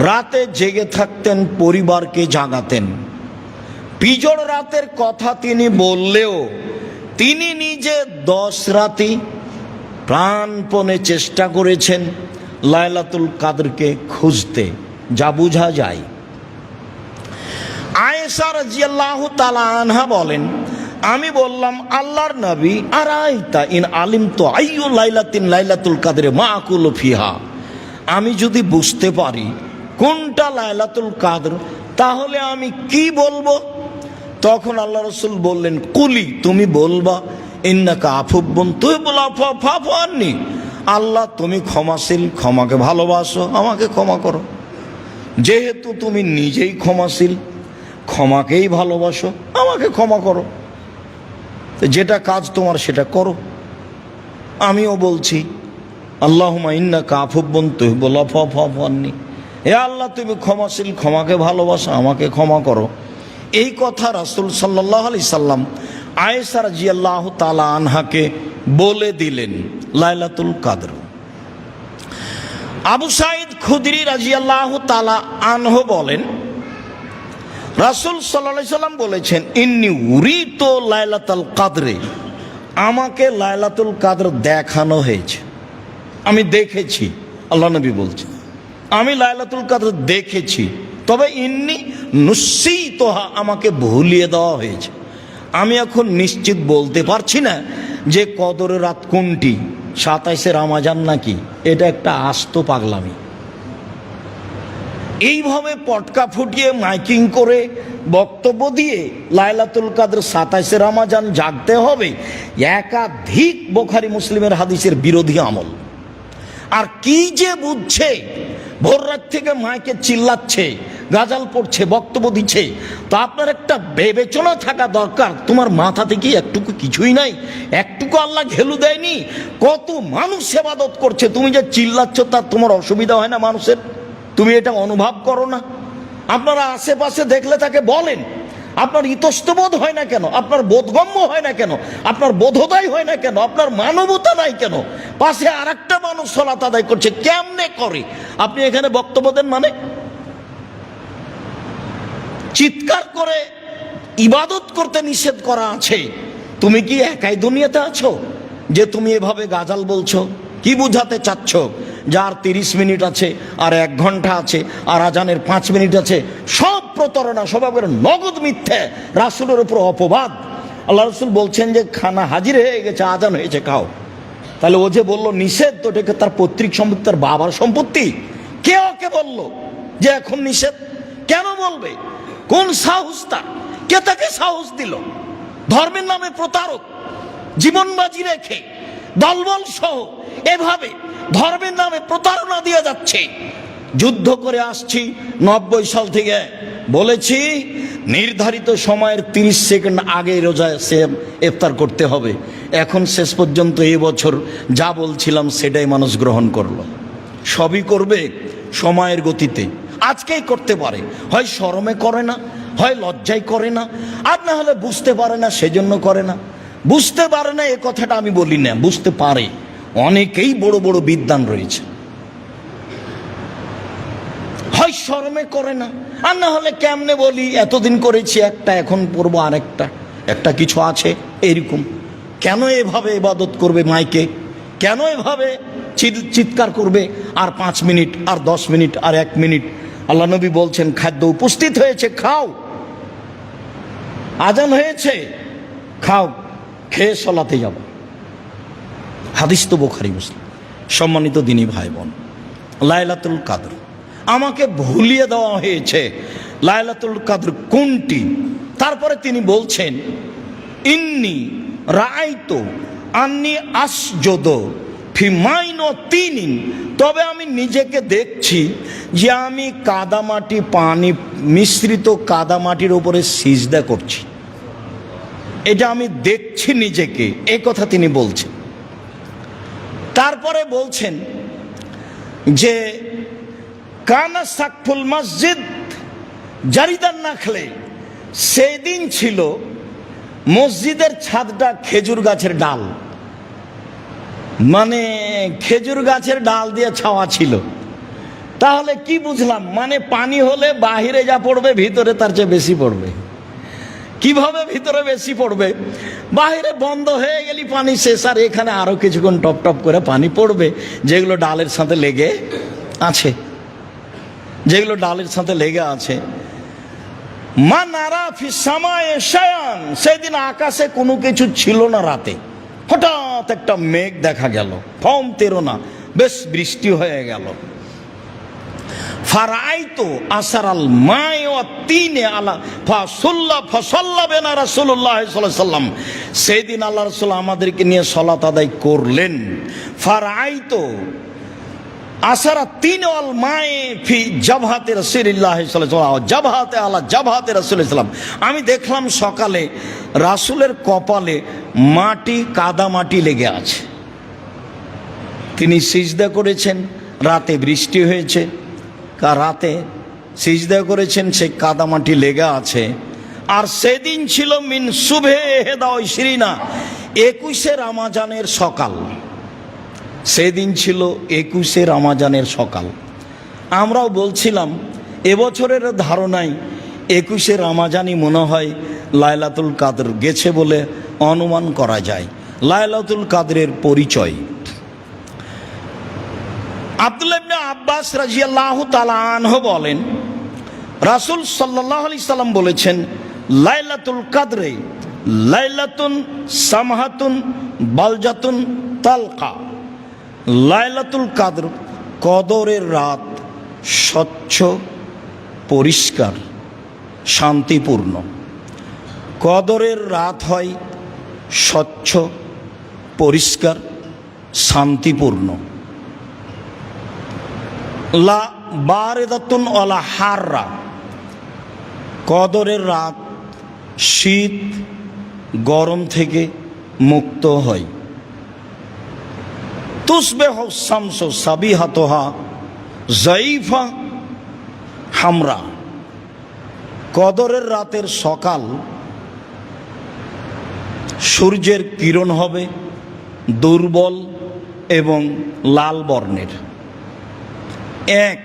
রাতে জেগে থাকতেন, পরিবারকে জাগাতেন। বিজোড় রাতের কথা তিনি বললেও তিনি নিজে 10 রাতি প্রাণপণে চেষ্টা করেছেন লাইলাতুল কাদরকে খুঁজতে, যা বোঝা যায়। আয়েশা রাদিয়াল্লাহু তাআলা আনহা বলেন, আমি বললাম আল্লাহর নবী, আরাইতা ইন আলিমতু আইয়ু লাইলাতিন লাইলাতুল কাদরে মা আকুলু ফিহা, আমি যদি বুঝতে পারি কোনটা লাইলাতুল কাদর তাহলে আমি কি বলবো? তখন আল্লাহ রাসূল বললেন, কুলি, তুমি বলবা ইন্নাকা আফুবুন তুহিব্বুল আফওয়া ফাফু আন্নি, আল্লাহ তুমি ক্ষমাশীল, ক্ষমাকে ভালোবাসো, আমাকে ক্ষমা করো। যেহেতু তুমি নিজেই ক্ষমাশীল, ক্ষমাকেই ভালোবাসো, আমাকে ক্ষমা করো। যেটা কাজ তোমার সেটা করো। আমিও বলছি আল্লাহুম্মা ইন্নাকা আফুবুন তুহিব্বুল আফওয়া ফাফু আন্নি, হে আল্লাহ তুমি ক্ষমাশীল, ক্ষমাকে ভালোবাসো, আমাকে ক্ষমা করো। এই কথা রাসূল সাল্লাল্লাহু আলাইহি সাল্লাম আয়েশা রাদিয়াল্লাহু তাআলা আনহাকে বলে দিলেন লাইলাতুল কাদর। আবু সাঈদ খুদরি রাদিয়াল্লাহু তাআলা আনহু বলেন, রাসূল সাল্লাল্লাহু আলাইহি সাল্লাম বলেছেন, ইন্নী উরিতু লাইলাতুল কাদরে, আমাকে লাইলাতুল কাদর দেখানো হয়েছে, আমি দেখেছি। আল্লাহ নবী বলছেন আমি লাইলাতুল কাদর দেখেছি, তবে ইন্নী নুসিতুহা, আমাকে ভুলিয়ে দেওয়া হয়েছে। আমি এখন নিশ্চিত বলতে পারছি না যে কদরের রাত কোনটি, 27শে রমজান নাকি, এটা একটা আস্ত পাগলামি। এইভাবে পটকা ফুটিয়ে মাইকিং করে বক্তব্য দিয়ে লাইলাতুল কাদর 27শে রমজান জাগতে হবে, একাধিক বুখারী মুসলিমের হাদিসের বিরোধী আমল। আর কি যে বুঝছে, ভোর রাত থেকে মাইকে চিল্লাচ্ছে, গাজাল পড়ছে, বক্তব্য দিচ্ছে, তো আপনার একটা বিবেচনা থাকা দরকার। তোমার মাথাতে কি একটুকু কিছুই নাই? একটুকু আল্লাহ ঘেলু দেয়নি? কত মানুষ ইবাদত করছে, তুমি যে চিল্লাচ্ছ তার তোমার অসুবিধা হয় না মানুষের? তুমি এটা অনুভব করো না? আপনারা আশেপাশে দেখলে তাকে বলেন, আপনার ইতস্তবোধ হয় না কেন? আপনার বোধগম্য হয় না কেন? আপনার বোধোদয় হয় না কেন? আপনার মানবতা নাই কেন? পাশে আর একটা মানুষ সালাত আদায় করছে, কেমনে করে আপনি এখানে বক্তব্য দেন? মানে চিৎকার করে ইবাদত করতে নিষেধ করা আছে, তুমি কি একাই দুনিয়াতে আছো যে তুমি এভাবে গাজাল বলছো? কি বুঝাতে চাচ্ছ? যার 30 মিনিট আছে, আর 1 ঘন্টা আছে, আর আজানের 5 মিনিট আছে, সব প্রতারণা, সব নগদ মিথ্যে, রাসূলের উপর অপবাদ। আল্লাহ রাসূল বলছেন যে খানা হাজির হয়ে গেছে, আজান হয়েছে, খাও। তাহলে ও যে বললো নিষেধ, তো এটাকে তার পৈতৃক সম্পত্তি, তার বাবার সম্পত্তি। কে ওকে বললো যে এখন নিষেধ? কেন বলবে? কোন সাহস তার? কে তাকে সাহস দিল? ধর্মের নামে প্রতারক, জীবন বাজি রেখে দলবল সহ এভাবে ধর্মের নামে প্রতারণা দিয়ে যাচ্ছে। যুদ্ধ করে আসছি 90 সাল থেকে, বলেছি নির্ধারিত সময়ের 30 সেকেন্ড আগে রোজা ইফতার করতে হবে। এখন শেষ পর্যন্ত এবছর যা বলছিলাম সেটাই মানুষ গ্রহণ করলো। সবই করবে সময়ের গতিতে, আজকেই করতে পারে, হয় শরমে করে না, হয় লজ্জায় করে না, আর না হলে বুঝতে পারে না সেজন্য করে না। বুঝতে পারে না এ কথাটা আমি বলি না, বুঝতে পারে। অনেকেই বড় বড় বিদ্বান রয়েছে, হয় শরমে করে না, আর না হলে কেমনে বলি এতদিন করেছি একটা, এখন পড়বো আরেকটা, একটা কিছু আছে এরকম। কেন এভাবে ইবাদত করবে মাইকে? কেন এভাবে চিৎকার করবে? আর 5 মিনিট, আর 10 মিনিট, আর 1 মিনিট। আল্লাহ নবী বলছেন খাদ্য উপস্থিত হয়েছে, খাও। আজান হয়েছে, খাও, খেয়ে সলাতে যাব। হাদিস তো বুখারী মুসলিম। সম্মানিত দিনী ভাই বোন, লাইলাতুল কাদর আমাকে ভুলিয়ে দেওয়া হয়েছে, লাইলাতুল কাদর কোনটি? তারপরে তিনি বলছেন ইন্নী রাআইতু আন্নী আসজুদু ফি মাইনাতিনিন, তবে আমি নিজেকে দেখছি যে আমি কাদামাটি, পানি মিশ্রিত কাদামাটির উপরে সিজদা করছি। এটা আমি দেখছি নিজেকে, এই কথা তিনি বলছেন। তারপরে বলছেন যে কানা সাকফুল মসজিদ জারিদান নাখলে, সেই দিন ছিল মসজিদের ছাদটা খেজুর গাছের ডাল, মানে খেজুর গাছের ডাল দিয়ে ছাওয়া ছিল। তাহলে কি বুঝলাম? মানে পানি হলে বাহিরে যা পড়বে ভিতরে তার চেয়ে বেশি পড়বে। কিভাবে ভিতরে বেশি পড়বে? বাইরে বন্ধ হয়ে গেলি পানি শেষ, আর এখানে আরো কিছুক্ষণ টপ টপ করে পানি পড়বে, যেগুলো ডালের সাথে লেগে আছে, যেগুলো ডালের সাথে লেগে আছে। মা নারা ফিসামায়ে শায়ান, সেদিন আকাশে কোনো কিছু ছিল না। রাতে হঠাৎ একটা মেঘ দেখা গেল, ফম তেরো না, বেশ বৃষ্টি হয়ে গেল। ফারাইতো আসারাল মায়ে ওয়া তিনে আলা ফাসাল্লা বিনা রাসূলুল্লাহ সাল্লাল্লাহু আলাইহি সাল্লাম। সেদিন আল্লাহ রাসূল আমাদেরকে নিয়ে সালাত আদায় করলেন। ফারাইতো আসারা তিন আল মায়ে ফি জাবহাতে রাসূলুল্লাহ সাল্লাল্লাহু আলাইহি জাবহাতে আলা জাবহাতে রাসূলুল্লাহ সাল্লাম। আমি দেখলাম সকালে রাসূলের কপালে মাটি, কাদা মাটি লেগে আছে। তিনি সিজদা করেছেন, রাতে বৃষ্টি হয়েছে, রাতে সিজদা করেছেন, সেই কাদামাটি লেগে আছে। আর সেদিন ছিল মিন সুবে হেদা ইশরিনা, 21শে রমজানের সকাল। সেদিন ছিল 21শে রমজানের সকাল। আমরাও বলছিলাম এবছরের ধারণায় 21শে রমজানই মনে হয় লাইলাতুল কাদর গেছে বলে অনুমান করা যায়। লাইলাতুল কাদরের পরিচয় আব্দুল্লাহ ইবনে আব্বাস রাদিয়াল্লাহু তাআলা আনহু বলেন, রাসূল সাল্লাল্লাহু আলাইহি সাল্লাম বলেছেন, লাইলাতুল কাদরে লাইলাতুন সামহাতুন বালজাতুন তালকা। লাইলাতুল কাদর কদরের রাত, স্বচ্ছ, পরিষ্কার, শান্তিপূর্ণ। কদরের রাত হয় স্বচ্ছ, পরিষ্কার, শান্তিপূর্ণ। লা বারেদাতুন ওয়ালা হাররা, কদরের রাত শীত গরম থেকে মুক্ত হয়। তুসবিহু শামসু সাবিহাতুহা যায়ফা হামরা, কদরের রাতের সকাল সূর্যের কিরণ হবে দুর্বল এবং লাল বর্ণের। এক,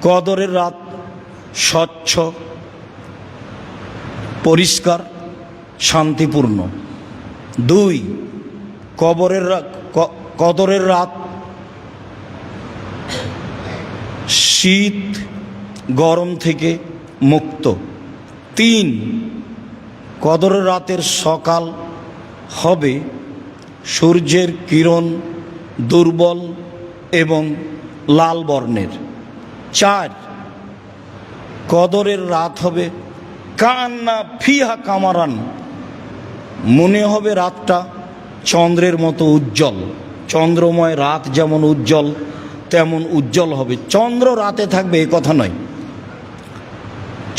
কদরের রাত স্বচ্ছ, পরিষ্কার, শান্তিপূর্ণ। দুই, কদরের রাত শীত গরম থেকে মুক্ত। তিন, কদরের রাতের সকাল হবে সূর্যের কিরণ দুর্বল এবং লাল বর্ণের। চার, কদরের রাত হবে কান্না ফিহা কামারান, মনে হবে রাতটা চন্দ্রের মতো উজ্জ্বল। চন্দ্রময় রাত যেমন উজ্জ্বল তেমন উজ্জ্বল হবে। চন্দ্র রাতে থাকবে এ কথা নয়,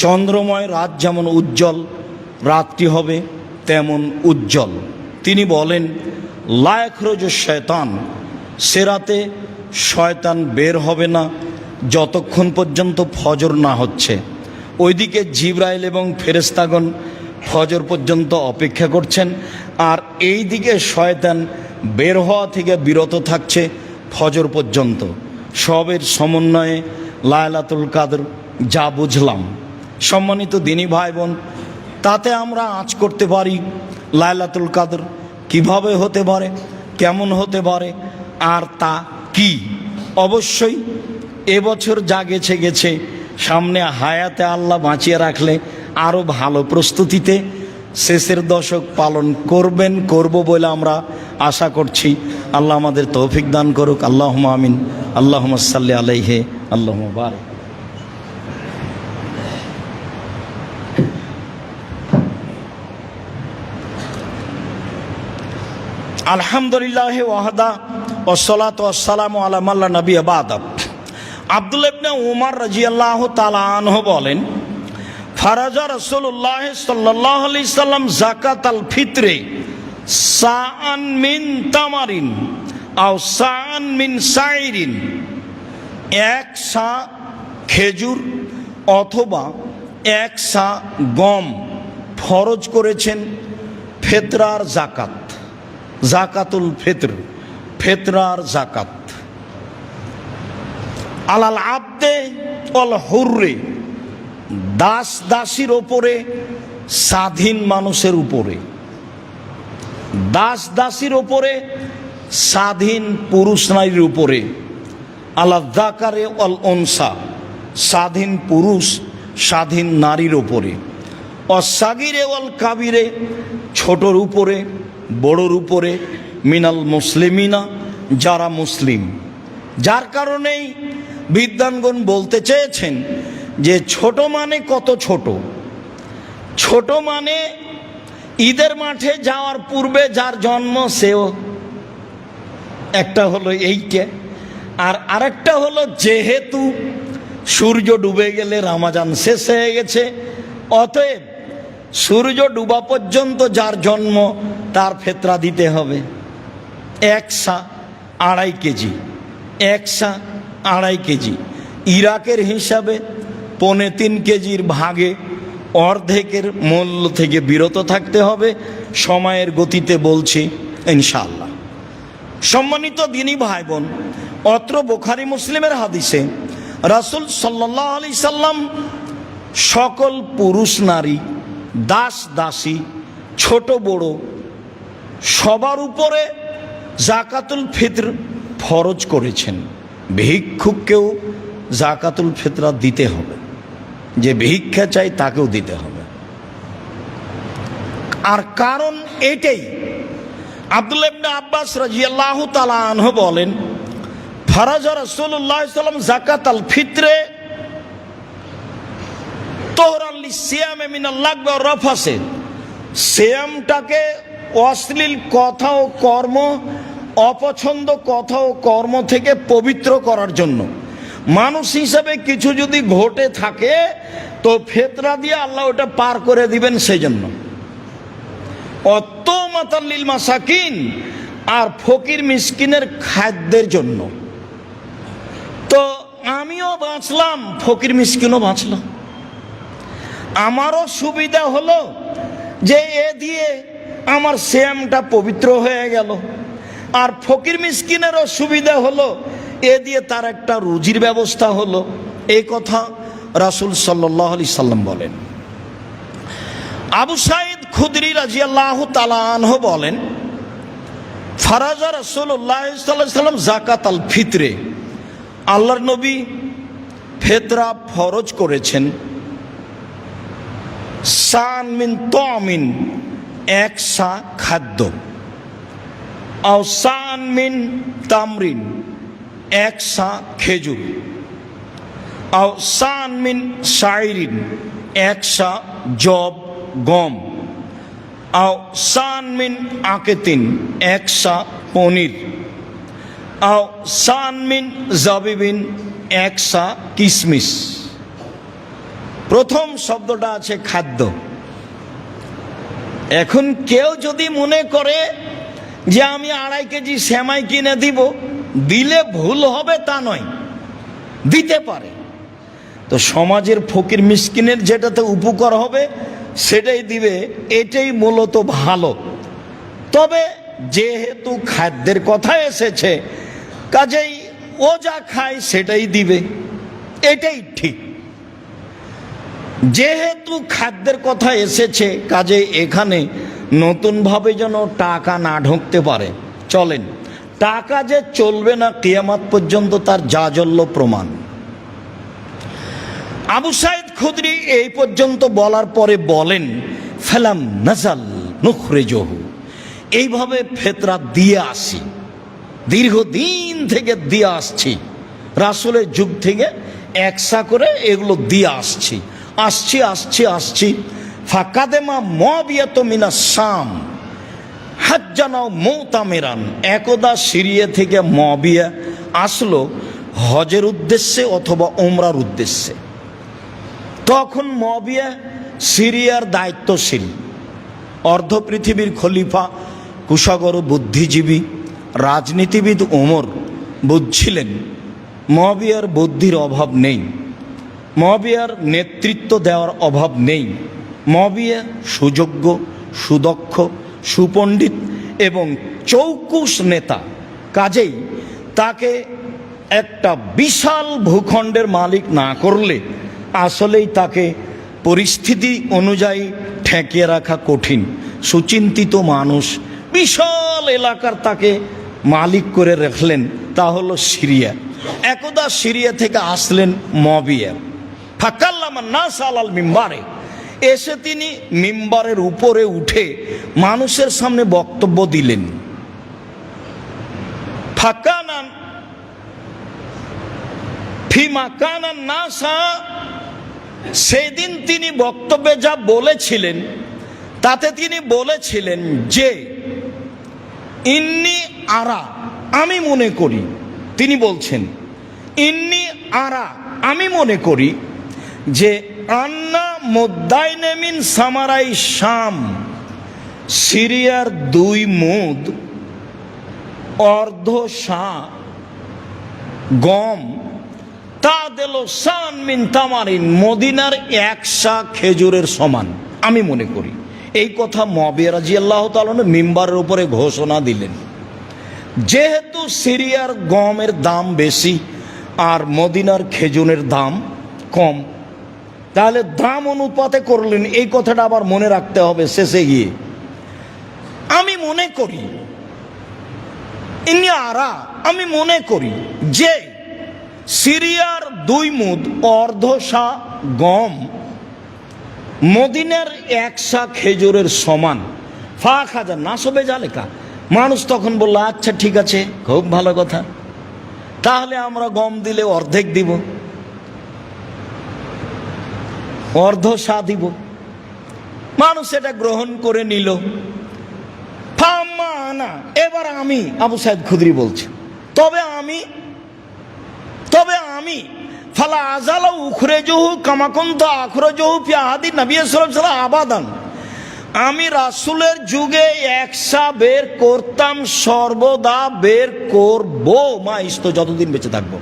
চন্দ্রময় রাত যেমন উজ্জ্বল রাতটি হবে তেমন উজ্জ্বল। তিনি বলেন, লা ইয়াখরুজু শয়তান, সে রাতে শয়তান বের হবে না যতক্ষণ পর্যন্ত ফজর না হচ্ছে। ওইদিকে জিবরাইল এবং ফেরেশতাগণ ফজর পর্যন্ত অপেক্ষা করছেন, আর এই দিকে শয়তান বের হওয়া থেকে বিরত থাকছে ফজর পর্যন্ত। সবের সমন্বয়ে লাইলাতুল কাদর যা বুঝলাম। সম্মানিত দিনী ভাই বোন, তাতে আমরা আঁচ করতে পারি লাইলাতুল কাদর কিভাবে হতে পারে, কেমন হতে পারে, আর তা কি। অবশ্যই এবছর যা গেছে গেছে, সামনে হায়াতে আল্লাহ বাঁচিয়ে রাখলে আরও ভালো প্রস্তুতিতে শেষের দশক পালন করব বলে আমরা আশা করছি। আল্লাহ আমাদের তৌফিক দান করুক। আল্লাহুম্মা আমিন। আল্লাহুম্মা সাল্লি আলাইহি আল্লাহুম্মা বারিক। আলহামদুলিল্লাহ ওয়াহদা ওয়াসসালাতু ওয়াসসালামু আলা মান লা নাবিয়্যা বা'দা। আব্দুল্লাহ ইবনে উমর রাদিয়াল্লাহু তাআলা আনহু বলেন, ফারাজা রাসূলুল্লাহ সাল্লাল্লাহু আলাইহি সাল্লাম যাকাতাল ফিতরে সাআন মিন তামারিন আও সাআন মিন সাইরিন, এক সা খেজুর অথবা এক সা গম ফরজ করেছেন ফেতরার যাকাত, যাকাতুল ফিতর, ফেতরার যাকাত। আলাল আবদে ওয়াল হুররে, দাস দাসীর ওপরে স্বাধীন মানুষের উপরে, দাস দাসীর উপরে, স্বাধীন পুরুষ নারীর উপরে, আলাদাকারে অল অনসা, স্বাধীন পুরুষ স্বাধীন নারীর উপরে, অসাগিরে অল কাবিরে, ছোটর উপরে বড়র উপরে, মিনাল মুসলিমিনা, যারা মুসলিম। যার কারণেই বিদ্বানগণ বলতে চেয়েছেন যে ছোট মানে কত ছোট? ছোট মানে ঈদের মাঠে যাওয়ার পূর্বে যার জন্ম সেও একটা হলো এইটা, আর আরেকটা হলো যেহেতু সূর্য ডুবে গেলে রমজান শেষ হয়ে গেছে, অতএব সূর্য ডুবা পর্যন্ত যার জন্ম তার ফিতরা দিতে হবে। 1 সা 2.5 কেজি, 1 সা 2.5 কেজি। ইরাকের হিসাবে 3.25 কেজির ভাগে অর্ধেকের মূল্য থেকে বিরত থাকতে হবে। সময়ের গতিতে বলছি ইনশাআল্লাহ। সম্মানিত দিনী ভাই বোন, অত্র বুখারী মুসলিমের হাদিসে রাসূল সাল্লাল্লাহু আলাইহি সাল্লাম সকল পুরুষ নারী, দাস দাসী, ছোট বড় সবার উপরে জাকাতুল ফিতর ফরজ করেছেন। ভিক্ষুককেও জাকাতুল ফিতরা দিতে হবে, যে ভিক্ষা চাই তাকেও দিতে হবে। আর কারণ এটাই, আব্দুল্লাহ ইবনে আব্বাস রাদিয়াল্লাহু তাআলা আনহু বলেন, ফারাজা রাসূলুল্লাহ সাল্লাল্লাহু আলাইহি ওয়াসাল্লাম যাকাতাল ফিতরে তোহরান লিসিয়ামে মিনাল লাগব ওয়া রাফাসে, সিয়ামটাকে অশ্লীল কথা ও কর্ম, অপছন্দ কথা ও কর্ম থেকে পবিত্র করার জন্য। মানুষ হিসাবে কিছু যদি ঘটে থাকে তো ফিতরা দিয়ে আল্লাহ ওটা পার করে দিবেন, সেই জন্য। অত্তমাতাল্লিল মাসাকিন, আর ফকির মিসকিনের খাদ্যের জন্য। তো আমিও বাঁচলাম, ফকির মিসকিনও বাঁচলাম। আমারও সুবিধা হলো যে এ দিয়ে আমার সিয়ামটা পবিত্র হয়ে গেল, আর ফকির মিসকিনেরও সুবিধা হলো, এ দিয়ে তার একটা রুজির ব্যবস্থা হলো। এই কথা রাসূল সাল্লাল্লাহু আলাইহি সাল্লাম বলেন। আবু সাঈদ খুদরি রাদিয়াল্লাহু তাআলা আনহু বলেন, ফারাজা রাসূলুল্লাহ সাল্লাল্লাহু আলাইহি সাল্লাম যাকাতাল ফিতরে, আল্লাহর নবী ফিতরা ফরজ করেছেন। সান মিন তামিন, 1 সা খাদ্য, আও সান মিন তামরিন, 1 সা খেজুর, আও সান মিন শাইরিন, 1 সা জব গম, আও সান মিন আকেতিন, 1 সা পনির, আও সান মিন জাবিবিন, 1 সা কিশমিশ। প্রথম শব্দটা আছে খাদ্য। এখন কেউ যদি মনে করে যে আমি 2.5 কেজি সেমাই কিনে দিব, দিলে ভুল হবে তা নয়, দিতে পারে। তো সমাজের ফকির মিসকিনের যেটাতে উপকার হবে সেটাই দিবে, এটাই মূলত ভালো। তবে যেহেতু খাদ্যের কথা এসেছে, কাজেই ও যা খায় সেটাই দিবে, এটাই ঠিক। যেহেতু খাদ্যের কথা এসেছে, কাজেই এখানে নতুনভাবে যেন টাকা না ঢুকতে পারে। চলেন, টাকা যে চলবে না কিয়ামত পর্যন্ত তার জাজল্য প্রমাণ। আবু সাঈদ খুদরি এই পর্যন্ত বলার পরে বলেন, ফালাম নাজাল নুখরিজহু, এইভাবে ফিতরা দিয়ে আসি, দীর্ঘদিন থেকে দিয়ে আসছি, রাসূলের যুগ থেকে 1 সা করে এগুলো দিয়ে আসছি। ফাকাদেমা মুআবিয়াতু মিনাস শাম হাজ্জানাও মুতামিরান, একদা সিরিয়া থেকে মুআবিয়া আসলো হজের উদ্দেশ্যে অথবা উমরার উদ্দেশ্যে। তখন মুআবিয়া সিরিয়ার দায়িত্বশীল, অর্ধ পৃথিবীর খলিফা, কুশাগর বুদ্ধিজীবী রাজনীতিবিদ ওমর বুঝছিলেন মুআবিয়ার বুদ্ধির অভাব নেই, মুআবিয়ার নেতৃত্ব দেওয়ার অভাব নেই। মুআবিয়া সুযোগ্য, সুদক্ষ, সুপণ্ডিত এবং চৌকুশ নেতা, কাজেই তাকে একটা বিশাল ভূখণ্ডের মালিক না করলে আসলেই তাকে পরিস্থিতি অনুযায়ী ঠেকিয়ে রাখা কঠিন। সুচিন্তিত মানুষ, বিশাল এলাকার তাকে মালিক করে রাখলেন, তা হলো সিরিয়া। একদা সিরিয়া থেকে আসলেন মুয়াবিয়া, ফাকাল্লামা নাস আলাল মিম্বারে, এসে তিনি মিম্বারের উপরে উঠে মানুষের সামনে বক্তব্য দিলেন। ফাকানান ফিমা কানান নাসা, সেদিন তিনি বক্তব্যে যা বলেছিলেন তাতে তিনি বলেছিলেন যে ইন্নি আরা, আমি মনে করি, তিনি বলছেন ইন্নি আরা, আমি মনে করি যে আন্না মুদ্দাইনে মিন সামারাই শাম, সিরিয়ার 2 মুদ অর্ধ সা গম, তা দিল সান মিন তামারিন, মদিনার 1 সা খেজুরের সমান আমি মনে করি। এই কথা মুয়াবিয়া রাদিয়াল্লাহু তাআলা মিম্বারের উপরে ঘোষণা দিলেন। যেহেতু সিরিয়ার গমের দাম বেশি আর মদিনার খেজুরের দাম কম, তাহলে দাম অনুপাতে করলেন, এই কথাটা আবার মনে রাখতে হবে শেষে গিয়ে। আমি মনে করি, ইন্নি আরা, আমি মনে করি যে সিরিয়ার 2 মুদ অর্ধ সা গম মদিনার 1 সা খেজুরের সমান। ফা খাজা না সবে জালেকা, মানুষ তখন বলল আচ্ছা ঠিক আছে, খুব ভালো কথা, তাহলে আমরা গম দিলে অর্ধেক দিব, অর্ধ সা দিব। মানুষ এটা গ্রহণ করে নিল। ফামানা, এবার আমি আবু সাইদ খুদরি বলছি, তবে আমি ফালা আজালা উখরেজহু কামাকুন্ত আখরজহু ফি আহাদি নবী সাল্লাল্লাহু আলাইহি ওয়াসাল্লাম আবাদান, আমি রাসূলের যুগে 1 সা বের করতাম, সর্বদা বের করব, মা ইস্ত, যতদিন বেঁচে থাকবো।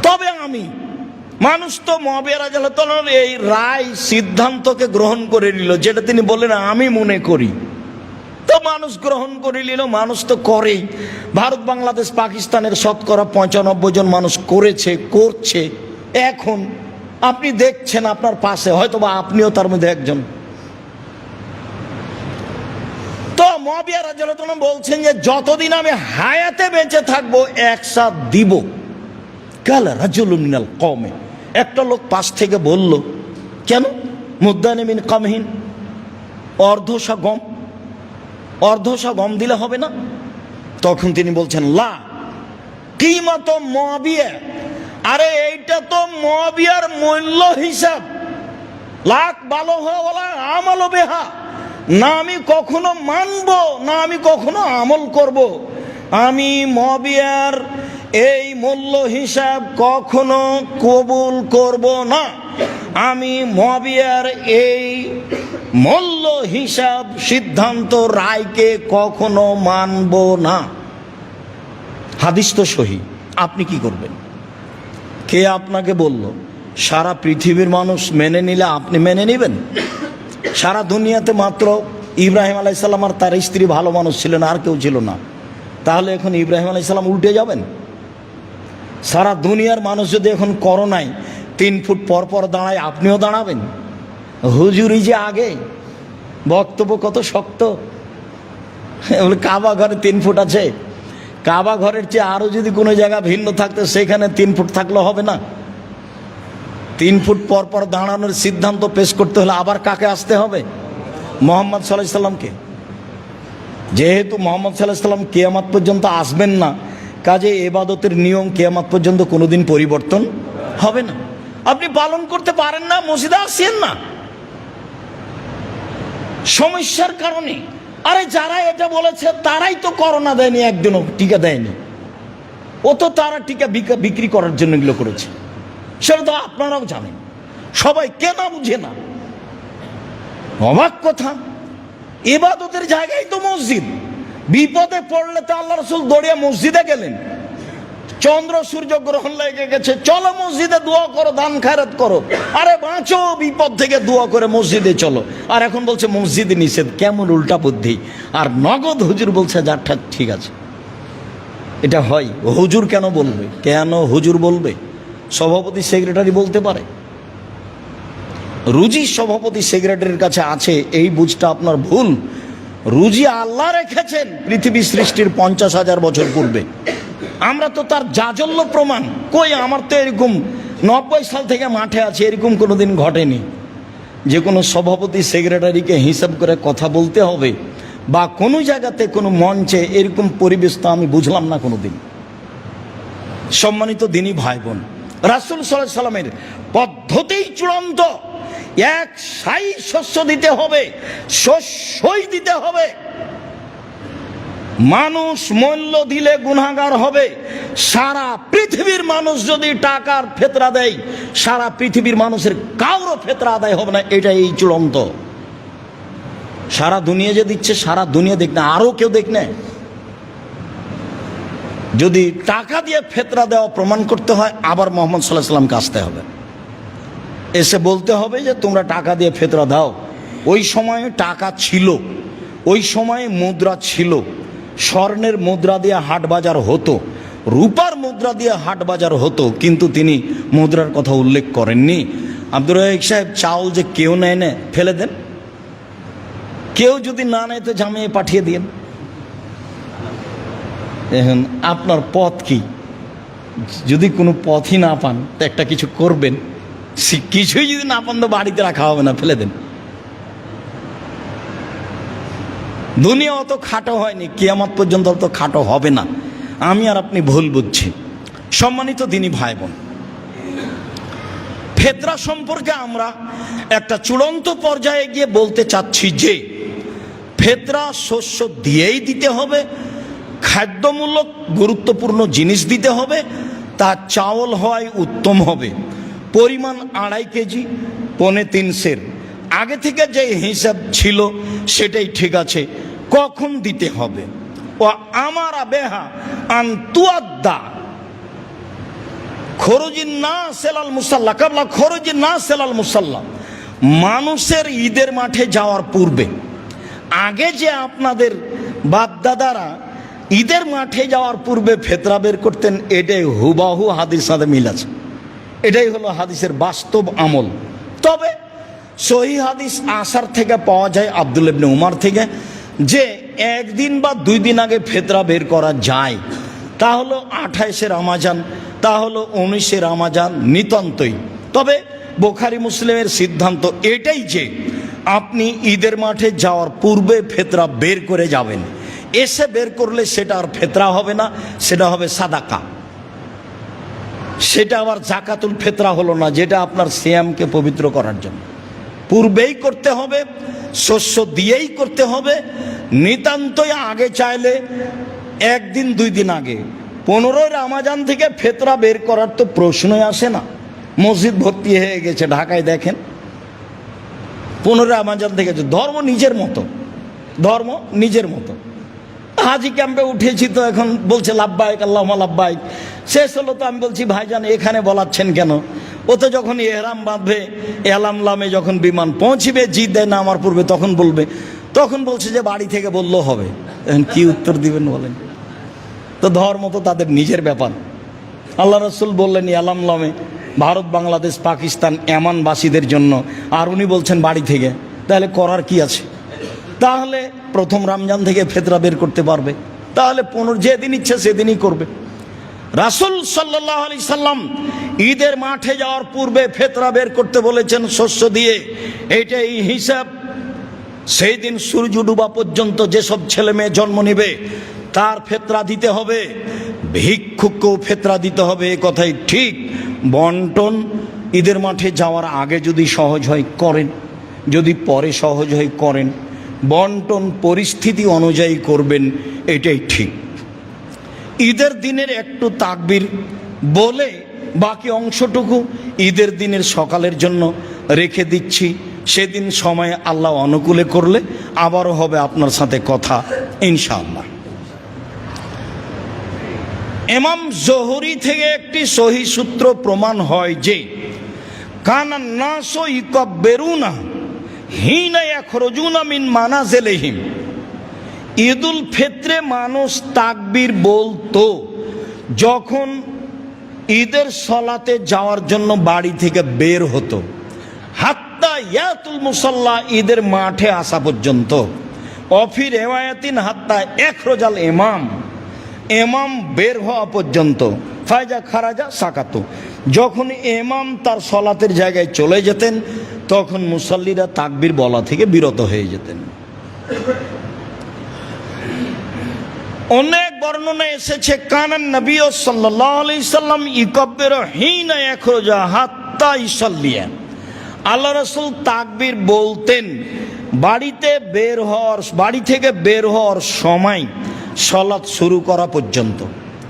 তবে আমি, মানুষ তো মুয়াবিয়া রাদিয়াল্লাহু তাআলার এই রায় সিদ্ধান্তকে গ্রহণ করে নিল, যেটা তিনি বললেন আমি মনে করি, তো মানুষ গ্রহণ করে নিল। মানুষ তো করেই, ভারত বাংলাদেশ পাকিস্তানের শতকরা 95 জন মানুষ করেছে, করছে। এখন আপনি দেখছেন আপনার পাশে, হয়তো বা আপনিও তার মধ্যে একজন। তো মুয়াবিয়া রাদিয়াল্লাহু তাআলা বলছেন যে যতদিন আমি হায়াতে বেঁচে থাকবো 1 সা দিব। কালা রাজুলুন মিনাল কওমে, একটা লোক পাশ থেকে বলল, কেন মুদ্দানে মিন কামহিন, অর্ধ সা গম দিলে হবে না? তখন তিনি বলছেন লা কিমাত মুয়াবিয়া, আরে এইটা তো মুয়াবিয়ার মূল্য হিসাব, লাখ ভালো হওয়া আমল বেহা, না আমি কখনো মানব না আমি কখনো আমল করব। আমি মুয়াবিয়ার এই মূল্য হিসাব কখনো কবুল করব না, আমি মুয়াবিয়ার এই মূল্য হিসাব সিদ্ধান্ত রায়কে কখনো মানব না। হাদিস তো সহি, আপনি কি করবেন? কে আপনাকে বলল? সারা পৃথিবীর মানুষ মেনে নিলে আপনি মেনে নেবেন? সারা দুনিয়াতে মাত্র ইব্রাহিম আলাইহিস সালাম আর তার স্ত্রী ভালো মানুষ ছিলেন, আর কেউ ছিল না, তাহলে এখন ইব্রাহিম আলাইহিস সালাম উল্টে যাবেন? সারা দুনিয়ার মানুষ যদি এখন করোনায় 3 ফুট পর পর দাঁড়ায়, আপনিও দাঁড়াবেন? হুজুরি যে আগে বক্তব্য কত শক্ত, কাবা ঘরে 3 ফুট আছে, কাবা ঘরের চেয়ে আরো যদি কোনো জায়গা ভিন্ন থাকতো সেখানে 3 ফুট থাকলে হবে না? 3 ফুট পর পর দাঁড়ানোর সিদ্ধান্ত পেশ করতে হলে আবার কাকে আসতে হবে? মুহাম্মদ সাল্লাল্লাহু আলাইহি সাল্লামকে। যেহেতু মুহাম্মদ সাল্লাল্লাহু আলাইহি সাল্লাম কিয়ামত পর্যন্ত আসবেন না, কাজে ইবাদতের নিয়ম কিয়ামত পর্যন্ত কোনোদিন পরিবর্তন হবে না। আপনি পালন করতে পারেন না, মসজিদে আসেন না সমস্যার কারণে। আরে যারা এটা বলেছে তারাই তো করোনা দেয়নি, একদিনও টিকা দেয়নি, ও তো তারা টিকা বিক্রি করার জন্য এগুলো করেছে, সেটা তো আপনারাও জানেন, সবাই কেন বুঝে না? অবাক কথা, ইবাদতের জায়গায় তো মসজিদ, বিপদে পড়লে তো আল্লাহ রাসূল দৌড়িয়ে মসজিদে গেলেন। চন্দ্র সূর্য গ্রহণ লেগে গেছে, চলো মসজিদে দোয়া করো, দান খায়রাত করো, আরে বাঁচো বিপদ থেকে, দোয়া করে মসজিদে চলো। আর এখন বলছে মসজিদে নিষেধ, কেমন উল্টা বুদ্ধি! আর নগদ হুজুর বলছে যা ঠিক আছে। এটা হয়? হুজুর কেন বলবে? কেন হুজুর বলবে? সভাপতি সেক্রেটারি বলতে পারে। রুজি সভাপতি সেক্রেটারির কাছে আছে, এই বুঝটা আপনার ভুল। রুজি আল্লাহ রেখেছেন পৃথিবী সৃষ্টির 50,000 বছর পূর্বে। আমরা তো তার জাজল্য প্রমাণ কই, আমার তো এরকম 90 সাল থেকে মাঠে আছে, এরকম কোনোদিন ঘটেনি যে কোনো সভাপতি সেক্রেটারিকে হিসাব করে কথা বলতে হবে বা কোনো জায়গাতে কোনো মঞ্চে এরকম পরিবেশ তো আমি বুঝলাম না কোনোদিন। সম্মানিত দিনী ভাই বোন, রাসূল সাল্লাল্লাহু আলাইহি সাল্লামের পদ্ধতিই চূড়ান্ত। এক সাই শস্য দিতে হবে, শস্যই দিতে হবে। মানুষ মূল্য দিলে গুনাহগার হবে। সারা পৃথিবীর মানুষ যদি টাকার ফেতরা দেয়, সারা পৃথিবীর মানুষের কারো ফেতরা আদায় হবে না, এটা এই চূড়ান্ত। সারা দুনিয়া যে দিচ্ছে, সারা দুনিয়া দেখ না, আরো কেউ দেখ না। যদি টাকা দিয়ে ফেতরা দেওয়া প্রমাণ করতে হয়, আবার মুহাম্মদ সাল্লাল্লাহু আলাইহি সাল্লামকে আসতে হবে, এসে বলতে হবে যে তোমরা টাকা দিয়ে ফেতরা দাও। ওই সময়ে টাকা ছিল, ওই সময়ে মুদ্রা ছিল, স্বর্ণের মুদ্রা দিয়ে হাট বাজার হতো, রূপার মুদ্রা দিয়ে হাট বাজার হতো, কিন্তু তিনি মুদ্রার কথা উল্লেখ করেননি। আব্দুর রাজ্জাক সাহেব, চাউল যে কেউ নেয় না, ফেলে দেন। কেউ যদি না নেয় তো জামিয়ে পাঠিয়ে দিন। এখন আপনার পথ কি? যদি কোনো পথই না পান তো একটা কিছু করবেন, কিছুই যদি না পান তো বাড়িতে রাখা হবে না, ফেলে দেন। দুনিয়া অত খাটো হয়নি, কিয়ামত পর্যন্ত অত খাটো হবে না। আমি আর আপনি ভুল বুঝছি। সম্মানিত দিনী ভাই বোন, ফেতরা সম্পর্কে আমরা একটা চূড়ান্ত পর্যায়ে গিয়ে বলতে চাচ্ছি যে ফেতরা শস্য দিয়েই দিতে হবে, খাদ্যমূলক গুরুত্বপূর্ণ জিনিস দিতে হবে, তা চাউল হয় উত্তম হবে। পরিমাণ 2.5 কেজি, 3.25 সের। আগে থেকে যে হিসাব ছিল সেটাই ঠিক আছে। কখন দিতে হবে? ও আমার বেহা আন্তুয়াদ্দা খরুজিন না সেলাল মুসাল্লা কাবলা খরুজিন না সেলাল মুসাল্লা। মানুষের ঈদের মাঠে যাওয়ার পূর্বে, আগে যে আপনাদের বাপদাদারা ঈদের মাঠে যাওয়ার পূর্বে ফেতরা বের করতেন, এটাই হুবাহু হাদিস সাথে মিল আছে। এটাই হলো হাদিসের বাস্তব আমল। তবে সহি হাদিস আসার থেকে পাওয়া যায়, আব্দুল্লাহ ইবনে উমর থেকে, যে 1 দিন বা 2 দিন আগে ফেতরা বের করা যায়। তা হলো 28 রমাজান, তা হলো 19 রমাজান, নিতান্তই। তবে বুখারী মুসলিমের সিদ্ধান্ত এটাই যে আপনি ঈদের মাঠে যাওয়ার পূর্বে ফেতরা বের করে যাবেন। এসে বের করলে সেটা আর ফেতরা হবে না, সেটা হবে সাদাকা। সেটা আবার জাকাতুল ফেতরা হলো না, যেটা আপনার সিয়ামকে পবিত্র করার জন্য। পূর্বেই করতে হবে, শস্য দিয়েই করতে হবে। নিতান্তই আগে চাইলে 1 দিন 2 দিন আগে। 15 রমাজান থেকে ফেতরা বের করার তো প্রশ্নই আসে না। মসজিদ ভর্তি হয়ে গেছে ঢাকায়, দেখেন। 15 রমাজান থেকে ধর্ম নিজের মতো, ধর্ম নিজের মতো। হাজি ক্যাম্পে উঠেছি তো এখন বলছে লাব্বাইক আল্লাহুম্মা লাব্বাইক। শেষ হলো তো আমি বলছি ভাইজান এখানে বলাচ্ছেন কেন? ও তো যখন এহরাম বাঁধবে, এলাম লামে যখন বিমান পৌঁছিবে, জিদ্দায় নামার পূর্বে তখন বলবে। তখন বলছে যে বাড়ি থেকে বললেও হবে। এখন কি উত্তর দিবেন বলেন? তো ধর্ম তো তাদের নিজের ব্যাপার। আল্লাহ রাসূল বললেন এলাম লামে ভারত, বাংলাদেশ, পাকিস্তান এমানবাসীদের জন্য, আর উনি বলছেন বাড়ি থেকে। তাহলে করার কি আছে? তাহলে প্রথম রমজান থেকে ফেতরা বের করতে পারবে, তাহলে 15 যেদিন ইচ্ছে সেদিনই করবে। রাসূল সাল্লাল্লাহু আলাইহি সাল্লাম ঈদের মাঠে যাওয়ার পূর্বে ফেতরা বের করতে বলেছেন শস্য দিয়ে। এইটাই হিসাব। সেই দিন সূর্য ডুবা পর্যন্ত যেসব ছেলে মেয়ে জন্ম নেবে তার ফেতরা দিতে হবে। ভিক্ষুককেও ফেতরা দিতে হবে, এ কথাই ঠিক। বন্টন ঈদের মাঠে যাওয়ার আগে যদি সহজ হয় করেন, যদি পরে সহজ হয় করেন। বন্টন পরিস্থিতি অনুযায়ী করবেন, এটাই ঠিক। ঈদের দিনের একটু তাকবীর বলে বাকি অংশটুকু ঈদের দিনের সকালের জন্য রেখে দিচ্ছি। সেদিন সময় আল্লাহ অনুকূলে করলে আবারও হবে আপনার সাথে কথা ইনশাআল্লাহ। ইমাম জোহরি থেকে একটি সহি সূত্র প্রমাণ হয় যে কানান নাসু ইকাব্বিরুনা হিনা ইয়াখরুজুনা মিন মানাজিলিহিম। ঈদুল ফিতরে মানুষ তাকবীর বলতো যখন ঈদের সলাতে যাওয়ার জন্য বাড়ি থেকে বের হতো। হাত্তা ইয়াতুল মুসাল্লা, ঈদের মাঠে আসা পর্যন্ত। অফি রেওয়ায়াতিন হাত্তা ইখরাজাল ইমাম, ইমাম বের হওয়া পর্যন্ত। ফায়জা খারাজা সাকাতু, যখন ইমাম তার সলাতের জায়গায় চলে যেতেন তখন মুসাল্লিরা তাকবীর বলা থেকে বিরত হয়ে যেতেন। অনেক বর্ণনা এসেছে কানান নবী সাল্লাল্লাহু আলাইহি সাল্লাম ইকাব্বিরু হিনা ইখরাজা হাত্তা ইসাল্লিয়া, আল্লাহ রাসূল তাকবীর বলতেন বাড়ি থেকে বের হওয়ার সময় সালাত শুরু করা পর্যন্ত।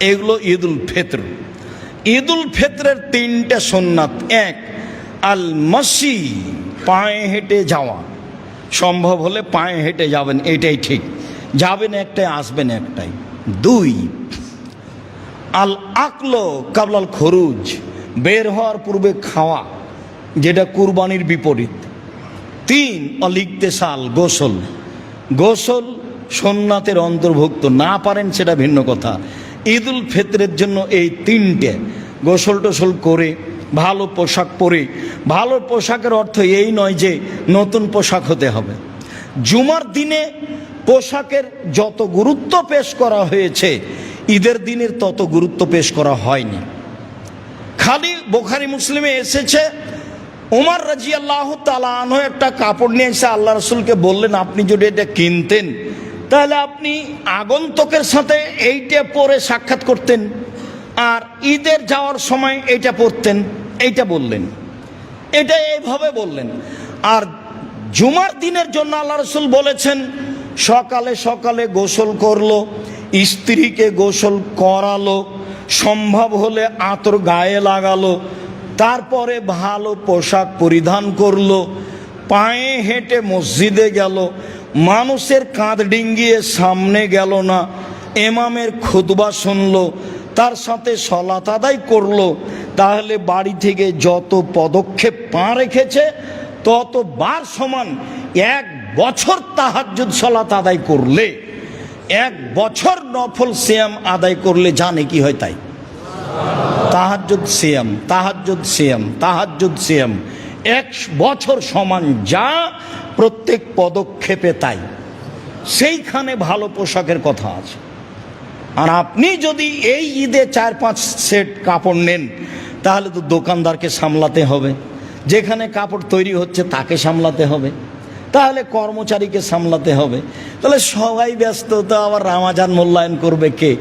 এগুলো ঈদুল ফিতর। ঈদুল ফিতরের তিনটে সুন্নাত: এক, আল মাসি, পায়ে হেঁটে যাওয়া, সম্ভব হলে পায়ে হেঁটে যাবেন, এটাই ঠিক, যাবেন একটাই আসবেন একটাই। দুই, আল আকলো কাবলাল খরুজ, বের হওয়ার পূর্বে খাওয়া, যেটা কুরবানির বিপরীত। তিন, অলিগতেসাল, গোসল। গোসল সুন্নাতের অন্তর্ভুক্ত, না পারেন সেটা ভিন্ন কথা। ঈদুল ফিতরের জন্য এই তিনটে, গোসল টোসল করে ভালো পোশাক পরে, ভালো পোশাকের অর্থ এই নয় যে নতুন পোশাক হতে হবে। জুমার দিনে পোশাকের যত গুরুত্ব পেশ করা হয়েছে ঈদের দিনের তত গুরুত্ব পেশ করা হয়নি। খালি বুখারী মুসলিমে এসেছে ওমর রাদিয়াল্লাহু তাআলা আনহু একটা কাপড় নিয়ে এসে আল্লাহ রাসূলকে বললেন, আপনি যদি এটা কিনতেন তাহলে আপনি আগন্তুকের সাথে এইটা পরে সাক্ষাৎ করতেন, আর ঈদের যাওয়ার সময় এইটা পরতেন, এইটা বললেন, এটা এইভাবে বললেন। আর জুমার দিনের জন্য আল্লাহ রাসূল বলেছেন সকালে সকালে গোসল করলো, স্ত্রীকে গোসল করালো, সম্ভব হলে আতর গায়ে লাগালো, তারপরে ভালো পোশাক পরিধান করলো, পায়ে হেঁটে মসজিদে গেল, মানুষের কাঁধ ডিঙ্গিয়ে সামনে গেল না, ইমামের খুতবা শুনলো, তার সাথে সালাত আদায় করলো। তাহলে বাড়ি থেকে যত পদক্ষেপ পা রেখেছে ততবার সমান। এক বছর তাহাজ্জুদ সালাত আদায় করলে, এক বছর নফল সিয়াম আদায় করলে জানে কি হয় তাই। তাহাজ্জুদ সিয়াম, তাহাজ্জুদ সিয়াম, তাহাজ্জুদ সিয়াম, এক বছর সমান যা প্রত্যেক পদক্ষেপে তাই। সেইখানে ভালো পোশাকের কথা আছে। আর আপনি যদি এই ঈদে 4-5 সেট কাপড় নেন তাহলে তো দোকানদারকে সামলাতে হবে, যেখানে কাপড় তৈরি হচ্ছে তাকে সামলাতে হবে, তাহলে কর্মচারীকে সামলাতে হবে, তাহলে সবাই ব্যস্ত, তো আবার রামাজান মূল্যায়ন করবে কে?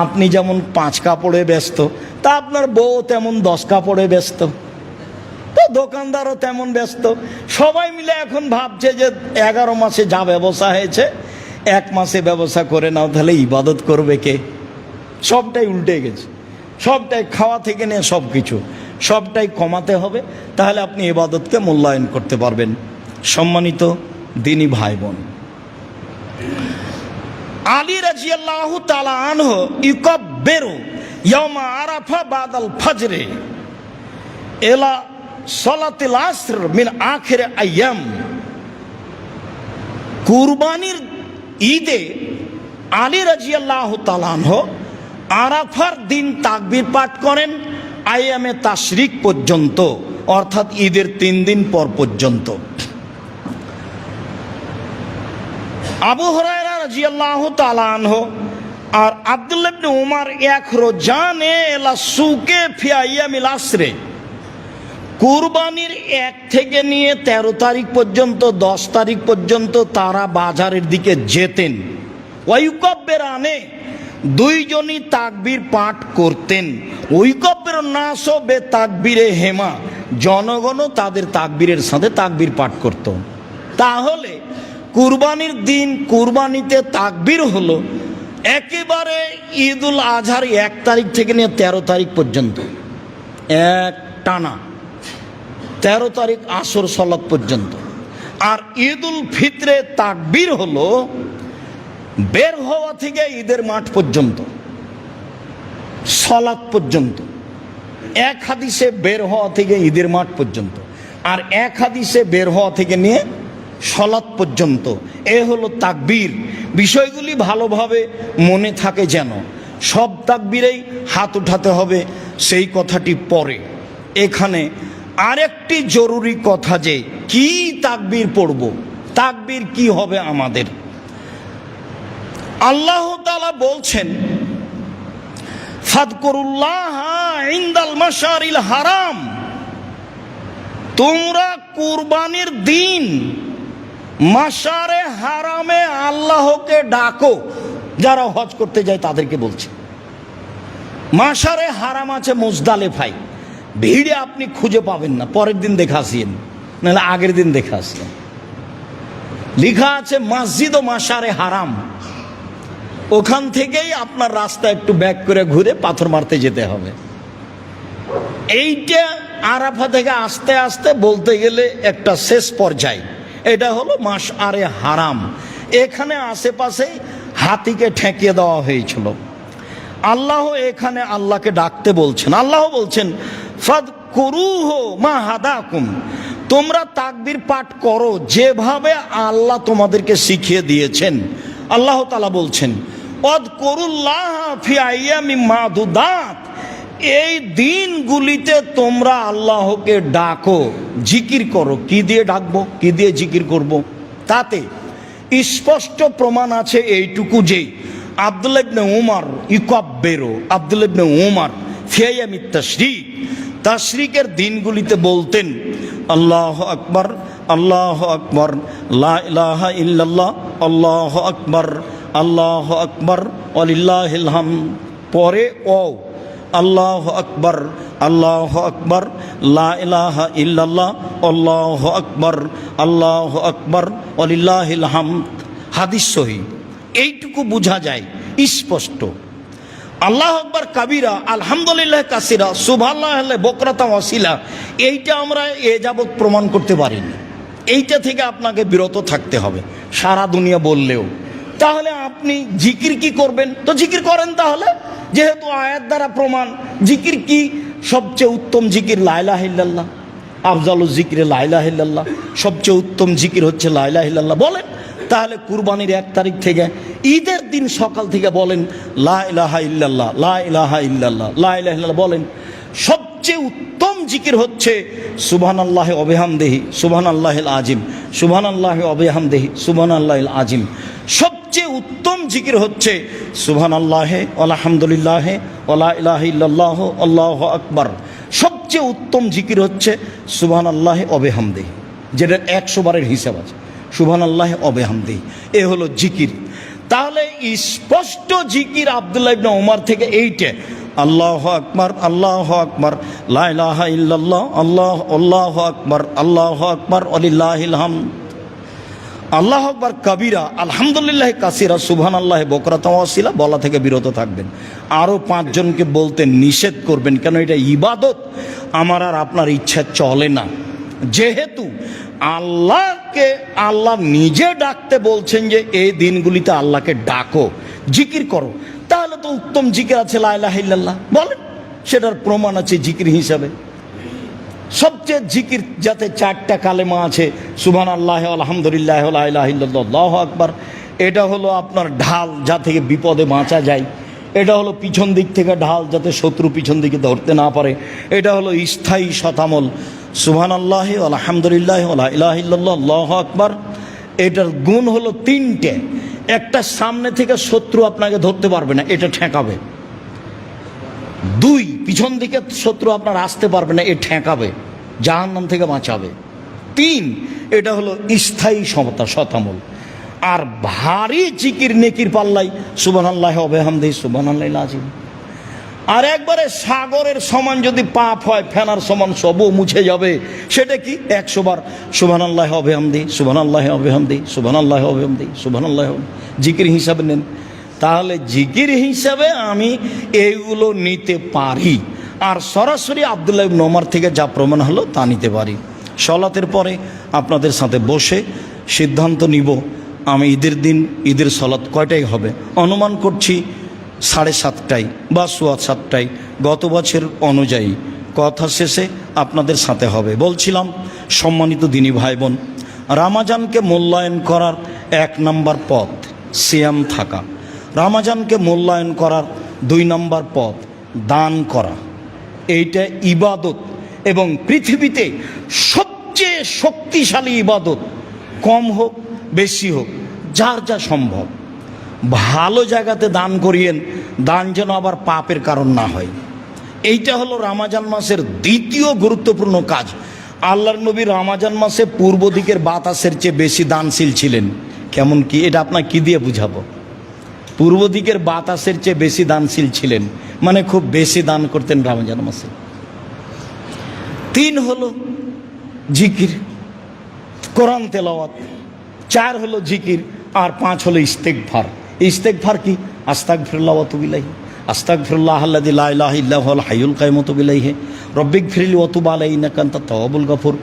আপনি যেমন 5 কাপড়ে ব্যস্ত, তা আপনার বউ তেমন 10 কাপড়ে ব্যস্ত, তো দোকানদারও তেমন ব্যস্ত। সবাই মিলে এখন ভাবছে যে 11 মাসে যা ব্যবসা হয়েছে 1 মাসে ব্যবসা করে নাও, তাহলে ইবাদত করবে কে? সবটাই উল্টে গেছে, সবটাই খাওয়া থেকে নিয়ে সব কিছু, সবটাই কমাতে হবে, তাহলে আপনি ইবাদতকে মূল্যায়ন করতে পারবেন। সম্মানিত দিনী ভাই বোন, আলী রাদিয়াল্লাহু তাআলা আনহু ইকাব্বিরু ইয়াউমা আরাফা বাদাল ফজরে ইলা সালাতিল আসর মিন আখির আইয়াম। কুরবানির ঈদে আলী রাদিয়াল্লাহু তাআলা আনহু আরাফার দিন তাকবীর পাঠ করেন আইয়ামে তাশরিক পর্যন্ত, অর্থাৎ ঈদের 3 দিন পর পর্যন্ত। আবু হুরায়রা রাদিয়াল্লাহু তাআলা আনহু আর আব্দুল্লাহ ইবনে উমর ইখরাজানে ইলা সুকে ফি আইয়ামিল আসরে, কুরবানির 1 থেকে নিয়ে 13 তারিখ পর্যন্ত, 10 তারিখ পর্যন্ত তারা বাজারের দিকে যেতেন। ওয়ায়ুকাব্বিরানে, দুইজনই তাকবীর পাঠ করতেন। ওয়ায়ুকাব্বির নাস বে তাকবীরে হেমা, জনগণও তাদের তাকবীরের সাথে তাকবীর পাঠ করত। তাহলে কুরবানির দিন কুরবানিতে তাকবীর হলো একেবারে ঈদুল আজহার 1 তারিখ থেকে নিয়ে 13 তারিখ পর্যন্ত, এক টানা 13 তারিখ আসর সালাত পর্যন্ত। আর ঈদুল ফিতরে তাকবীর হলো বের হওয়া থেকে ঈদের মাঠ পর্যন্ত, সালাত পর্যন্ত। এক হাদিসে বের হওয়া থেকে ঈদের মাঠ পর্যন্ত, আর এক হাদিসে বের হওয়া থেকে নিয়ে সালাত পর্যন্ত। এ হলো তাকবীর। বিষয়গুলি ভালোভাবে মনে থাকে যেন। সব তাকবীরেই হাত উঠাতে হবে সেই কথাটি পরে। এখানে আরেকটি জরুরি কথা, যে কি তাকবীর পড়ব, তাকবীর কি হবে আমাদের। আল্লাহ তাআলা বলছেন, ফাদকুরুল্লাহ ইনদাল মাশারিল হারাম, তোমরা কুরবানির দিন মাশারে হারামে আল্লাহকে ডাকো। যারা হজ করতে যায় তাদেরকে বলছে। মাশারে হারাম আছে মুজদালিফায়, ভিড়ে আপনি খুঁজে পাবেন না, পরের দিন দেখে আসিয়েন, নাহলে আগের দিন দেখে আসিয়েন। লেখা আছে মসজিদ ও মাশারে হারাম, ওখান থেকেই আপনার রাস্তা একটু ব্যাক করে ঘুরে পাথর মারতে যেতে হবে। এইটা আরাফা থেকে আস্তে আস্তে বলতে গেলে একটা শেষ পর্যায়ে, এটা হলো মাশআরে হারাম। এখানে আশেপাশে হাতিকে ঠেকিয়ে দেওয়া হয়েছিল। আল্লাহ এখানে আল্লাহকে ডাকতে বলছেন। আল্লাহ বলছেন, ফাদকুরুহু মা হাদাকুম, তোমরা তাকবীর পাঠ করো যেভাবে আল্লাহ তোমাদেরকে শিখিয়ে দিয়েছেন। আল্লাহ তাআলা বলছেন, ওয়াদকুরুল্লাহ ফি আইয়ামিম মাদুদাত, এই দিনগুলিতে তোমরা আল্লাহকে ডাকো, জিকির করো। কি দিয়ে ডাকবো, কি দিয়ে জিকির করব? তাতে স্পষ্ট প্রমাণ আছে এইটুকু, যে আব্দুল্লাহ ইবনে উমর ইকাব্বিরু, আব্দুল্লাহ ইবনে উমর ফি আইয়ামিত তাশরিক, তাশরিকের দিনগুলিতে বলতেন, আল্লাহু আকবার, আল্লাহু আকবার, লা ইলাহা ইল্লাল্লাহ, আল্লাহু আকবার, আল্লাহু আকবার, ওয়ালিল্লাহিল হামদ। পরে ও আল্লাহু আকবার, আল্লাহু আকবার, লা ইলাহা ইল্লাল্লাহ, আল্লাহু আকবার, আল্লাহু আকবার, ওয়ালিল্লাহিল হামদ। হাদিস সহিহ। এইটুকু বোঝা যায় স্পষ্ট। আল্লাহু আকবার কাবীরা, আলহামদুলিল্লাহ কাসীরা, সুবহানাল্লাহ বুকরাতান ওয়া আসীলা, এইটা আমরা এ যাবৎ প্রমাণ করতে পারিনি। এইটা থেকে আপনাকে বিরত থাকতে হবে সারা দুনিয়া বললেও। তাহলে আপনি জিকির কি করবেন? তো জিকির করেন তাহলে, যেহেতু আয়াত দ্বারা প্রমাণ। জিকির কি? সবচেয়ে উত্তম জিকির লা ইলাহা ইল্লাল্লাহ, আফজালুজ জিকিরে লা ইলাহা ইল্লাল্লাহ, সবচেয়ে উত্তম জিকির হচ্ছে লা ইলাহা ইল্লাল্লাহ। বলেন তাহলে কুরবানির 1 তারিখ থেকে ঈদের দিন সকাল থেকে বলেন লা ইলাহা ইল্লাল্লাহ, লা ইলাহা ইল্লাল্লাহ, লা ইলাহা ইল্লাল্লাহ বলেন। সবচেয়ে উত্তম জিকির হচ্ছে সুবহানাল্লাহি ওয়া বিহামদিহি সুবহানাল্লাহিল আযীম, সুবহানাল্লাহি ওয়া বিহামদিহি সুবহানাল্লাহিল আযীম। সবচেয়ে উত্তম জিকির হচ্ছে সুবহানাল্লাহি আলহামদুলিল্লাহি ওয়া লা ইলাহা ইল্লাল্লাহ আল্লাহু আকবার। সবচেয়ে উত্তম জিকির হচ্ছে সুবহানাল্লাহি ওয়া বিহামদিহি, যেটা 100 বারের হিসাব আছে, সুবহানাল্লাহি ওয়া বিহামদিহি। এ হলো জিকির। তাহলে স্পষ্ট জিকির আব্দুল্লাহ ইবনে উমর থেকে এইটা, আল্লাহু আকবার, আল্লাহু আকবার, লা ইলাহা ইল্লাল্লাহ, আল্লাহু আকবার, আল্লাহু আকবার, ওয়ালিল্লাহিল হামদ। আল্লাহু আকবার কাবীরা, আলহামদুলিল্লাহ কাসীরা, সুবহানাল্লাহি বুকরাতান ওয়া আসীলা বলা থেকে বিরত থাকবেন। আরও 5 জনকে বলতে নিষেধ করবেন, কেন এটা ইবাদত। আমার আর আপনার ইচ্ছা চলে না। যেহেতু আল্লাহকে আল্লাহ নিজে ডাকতে বলছেন যে এই দিনগুলিতে আল্লাহকে ডাকো, জিকির করো, তাহলে তো উত্তম জিকির আছে লা ইলাহা ইল্লাল্লাহ। বলেন, সেটার প্রমাণ আছে জিকির হিসাবে। সবচেয়ে জিকির যাতে 4টা কালেমা আছে, সুবহানাল্লাহি আলহামদুলিল্লাহ লা ইলাহা ইল্লাল্লাহ আল্লাহু আকবার। এটা হলো আপনার ঢাল, যা থেকে বিপদে বাঁচা যায়। এটা হলো পিছন দিক থেকে ঢাল, যাতে শত্রু পিছন দিকে ধরতে না পারে। এটা হলো স্থায়ী শতামল, সুবহানাল্লাহি আলহামদুলিল্লাহ লা ইলাহা ইল্লাল্লাহ আল্লাহু আকবার। এটার গুণ হলো 3টে। একটা, সামনে থেকে শত্রু আপনাকে ধরতে পারবে না, এটা ঠেকাবে। 2, পিছন দিকে শত্রু আপনার আসতে পারবে না, এ ঠেকাবে, জাহান্নাম থেকে বাঁচাবে। 3, এটা হলো স্থায়ী শতামল। আর ভারী জিকির নেকির পাল্লাই সুবহানাল্লাহি ওয়া বিহামদিহি সুবহানাল্লাহিল আযীম। আর একবারে সাগরের সমান যদি পাপ হয়, ফেনার সমান, সবও মুছে যাবে। সেটা কি? 100 বার সুবহানাল্লাহি ওয়া বিহামদিহি সুবহানাল্লাহি ওয়া বিহামদিহি সুবহানাল্লাহি ওয়া বিহামদিহি সুবহানাল্লাহি জিকির হিসাবে নেন। তাহলে জিকির হিসাবে আমি এইগুলো নিতে পারি। আর সরাসরি আব্দুল্লাহ ইবনে ওমর থেকে যা প্রমাণ হলো তা নিতে পারি। সলাতের পরে আপনাদের সাথে বসে সিদ্ধান্ত নিব আমি ঈদের দিন ঈদের সলাত কয়টায় হবে। অনুমান করছি 7:30টায় বা 7:15টায়, গত বছর অনুযায়ী। কথা শেষে আপনাদের সাথে হবে। বলছিলাম, সম্মানিত দিনী ভাই বোন, রামাজানকে মূল্যায়ন করার 1 নম্বর পথ সিয়াম থাকা। রামাজানকে মূল্যায়ন করার 2 নম্বর পথ দান করা। এইটা ইবাদত, এবং পৃথিবীতে সবচেয়ে শক্তিশালী ইবাদত, কম হোক বেশি হোক যার যা সম্ভব, ভালো জায়গাতে দান করিয়েন, দান যেন আবার পাপের কারণ না হয়। এইটা হলো রমজান মাসের দ্বিতীয় গুরুত্বপূর্ণ কাজ। আল্লাহর নবী রমজান মাসে পূর্ব দিকের বাতাসের চেয়ে বেশি দানশীল ছিলেন। কেমন কি, এটা আপনার কি দিয়ে বুঝাবো? পূর্ব দিকের বাতাসের চেয়ে বেশি দানশীল ছিলেন মানে খুব বেশি দান করতেন রমজান মাসে। 3 হলো জিকির, কোরআন তেলাওয়াত। 4 হলো জিকির, আর 5 হলো ইস্তেগফার। ইস্তেগফার কি? আস্তাগফিরুল্লাহ ওয়া আতুবু ইলাইহি, আস্তাগফিরুল্লাহ আল্লাযী লা ইলাহা ইল্লা হুয়াল হাইয়ুল কাইয়্যুম ওয়া আতুবু ইলাইহি, রব্বিগফিরলি ওয়া তুব আলাইহি ইন্নাকা আনতাত তাওয়াবুল গফুর।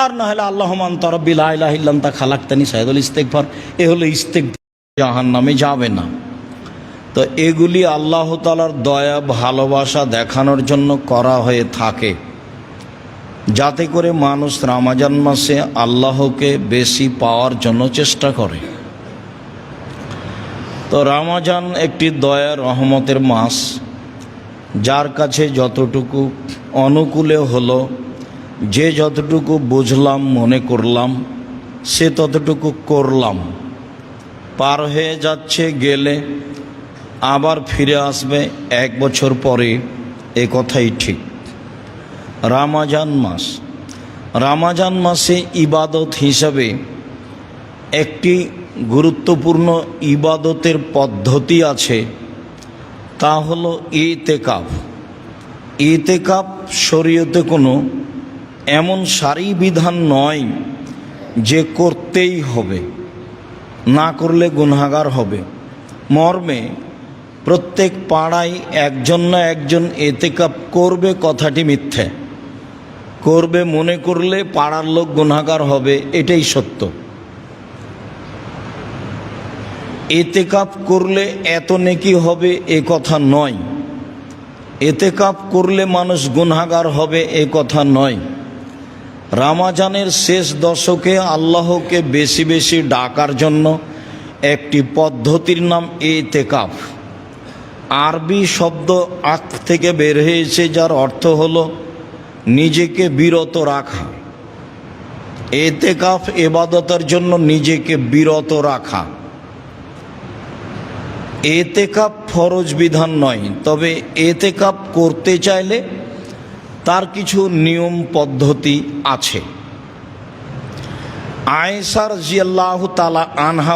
আর না হলে আল্লাহুম্মা আনতা রাব্বি লা ইলাহা ইল্লা আনতা খালাকতানি, সাইয়্যিদুল ইস্তেগফার। এ হলো ইস্তেগফার, জাহান্নামে যাবে না। তো এগুলি আল্লাহ তাআলার দয়া ভালোবাসা দেখানোর জন্য করা হয়ে থাকে, যাতে করে মানুষ রমজান মাসে আল্লাহকে বেশি পাওয়ার জন্য চেষ্টা করে। তো রমজান একটি দয়া রহমতের মাস, যার কাছে যতটুকু অনুকূলে হলো, যে যতটুকু বুঝলাম মনে করলাম সে ততটুকু করলাম। পার হয়ে যাচ্ছে, গেলে আবার ফিরে আসবে 1 বছর পরে, এ কথাই ঠিক। রমজান মাসে ইবাদত হিসাবে একটি গুরুত্বপূর্ণ ইবাদতের পদ্ধতি আছে, তা হলো ইতিকাফ। ইতিকাফ শরীয়তে কোনো এমন সারি বিধান নয় যে করতেই হবে, না করলে গুনাহগার হবে। মর্মে প্রত্যেক পাড়ায় একজন না একজন ইতিকাফ করবে, কথাটি মিথ্যে। করবে মনে করলে পাড়ার লোক গুনাহগার হবে, এটাই সত্য। ইতিকাফ করলে এত নেকি হবে এ কথা নয়, ইতিকাফ করলে মানুষ গুনাহগার হবে এ কথা নয়। রমজানের শেষ দশকে আল্লাহকে বেশি বেশি ডাকার জন্য একটি পদ্ধতির নাম ইতিকাফ। আরবি শব্দ আক থেকে বের হয়েছে, যার অর্থ হলো নিজেকে বিরত রাখা। ইতিকাফ ইবাদতের জন্য নিজেকে বিরত রাখা। ইতিকাফ ফরজ বিধান নয়, তবে ইতিকাফ করতে চাইলে তার কিছু নিয়ম পদ্ধতি আছে। আয়েশা রাদিয়াল্লাহু তাআলা আনহা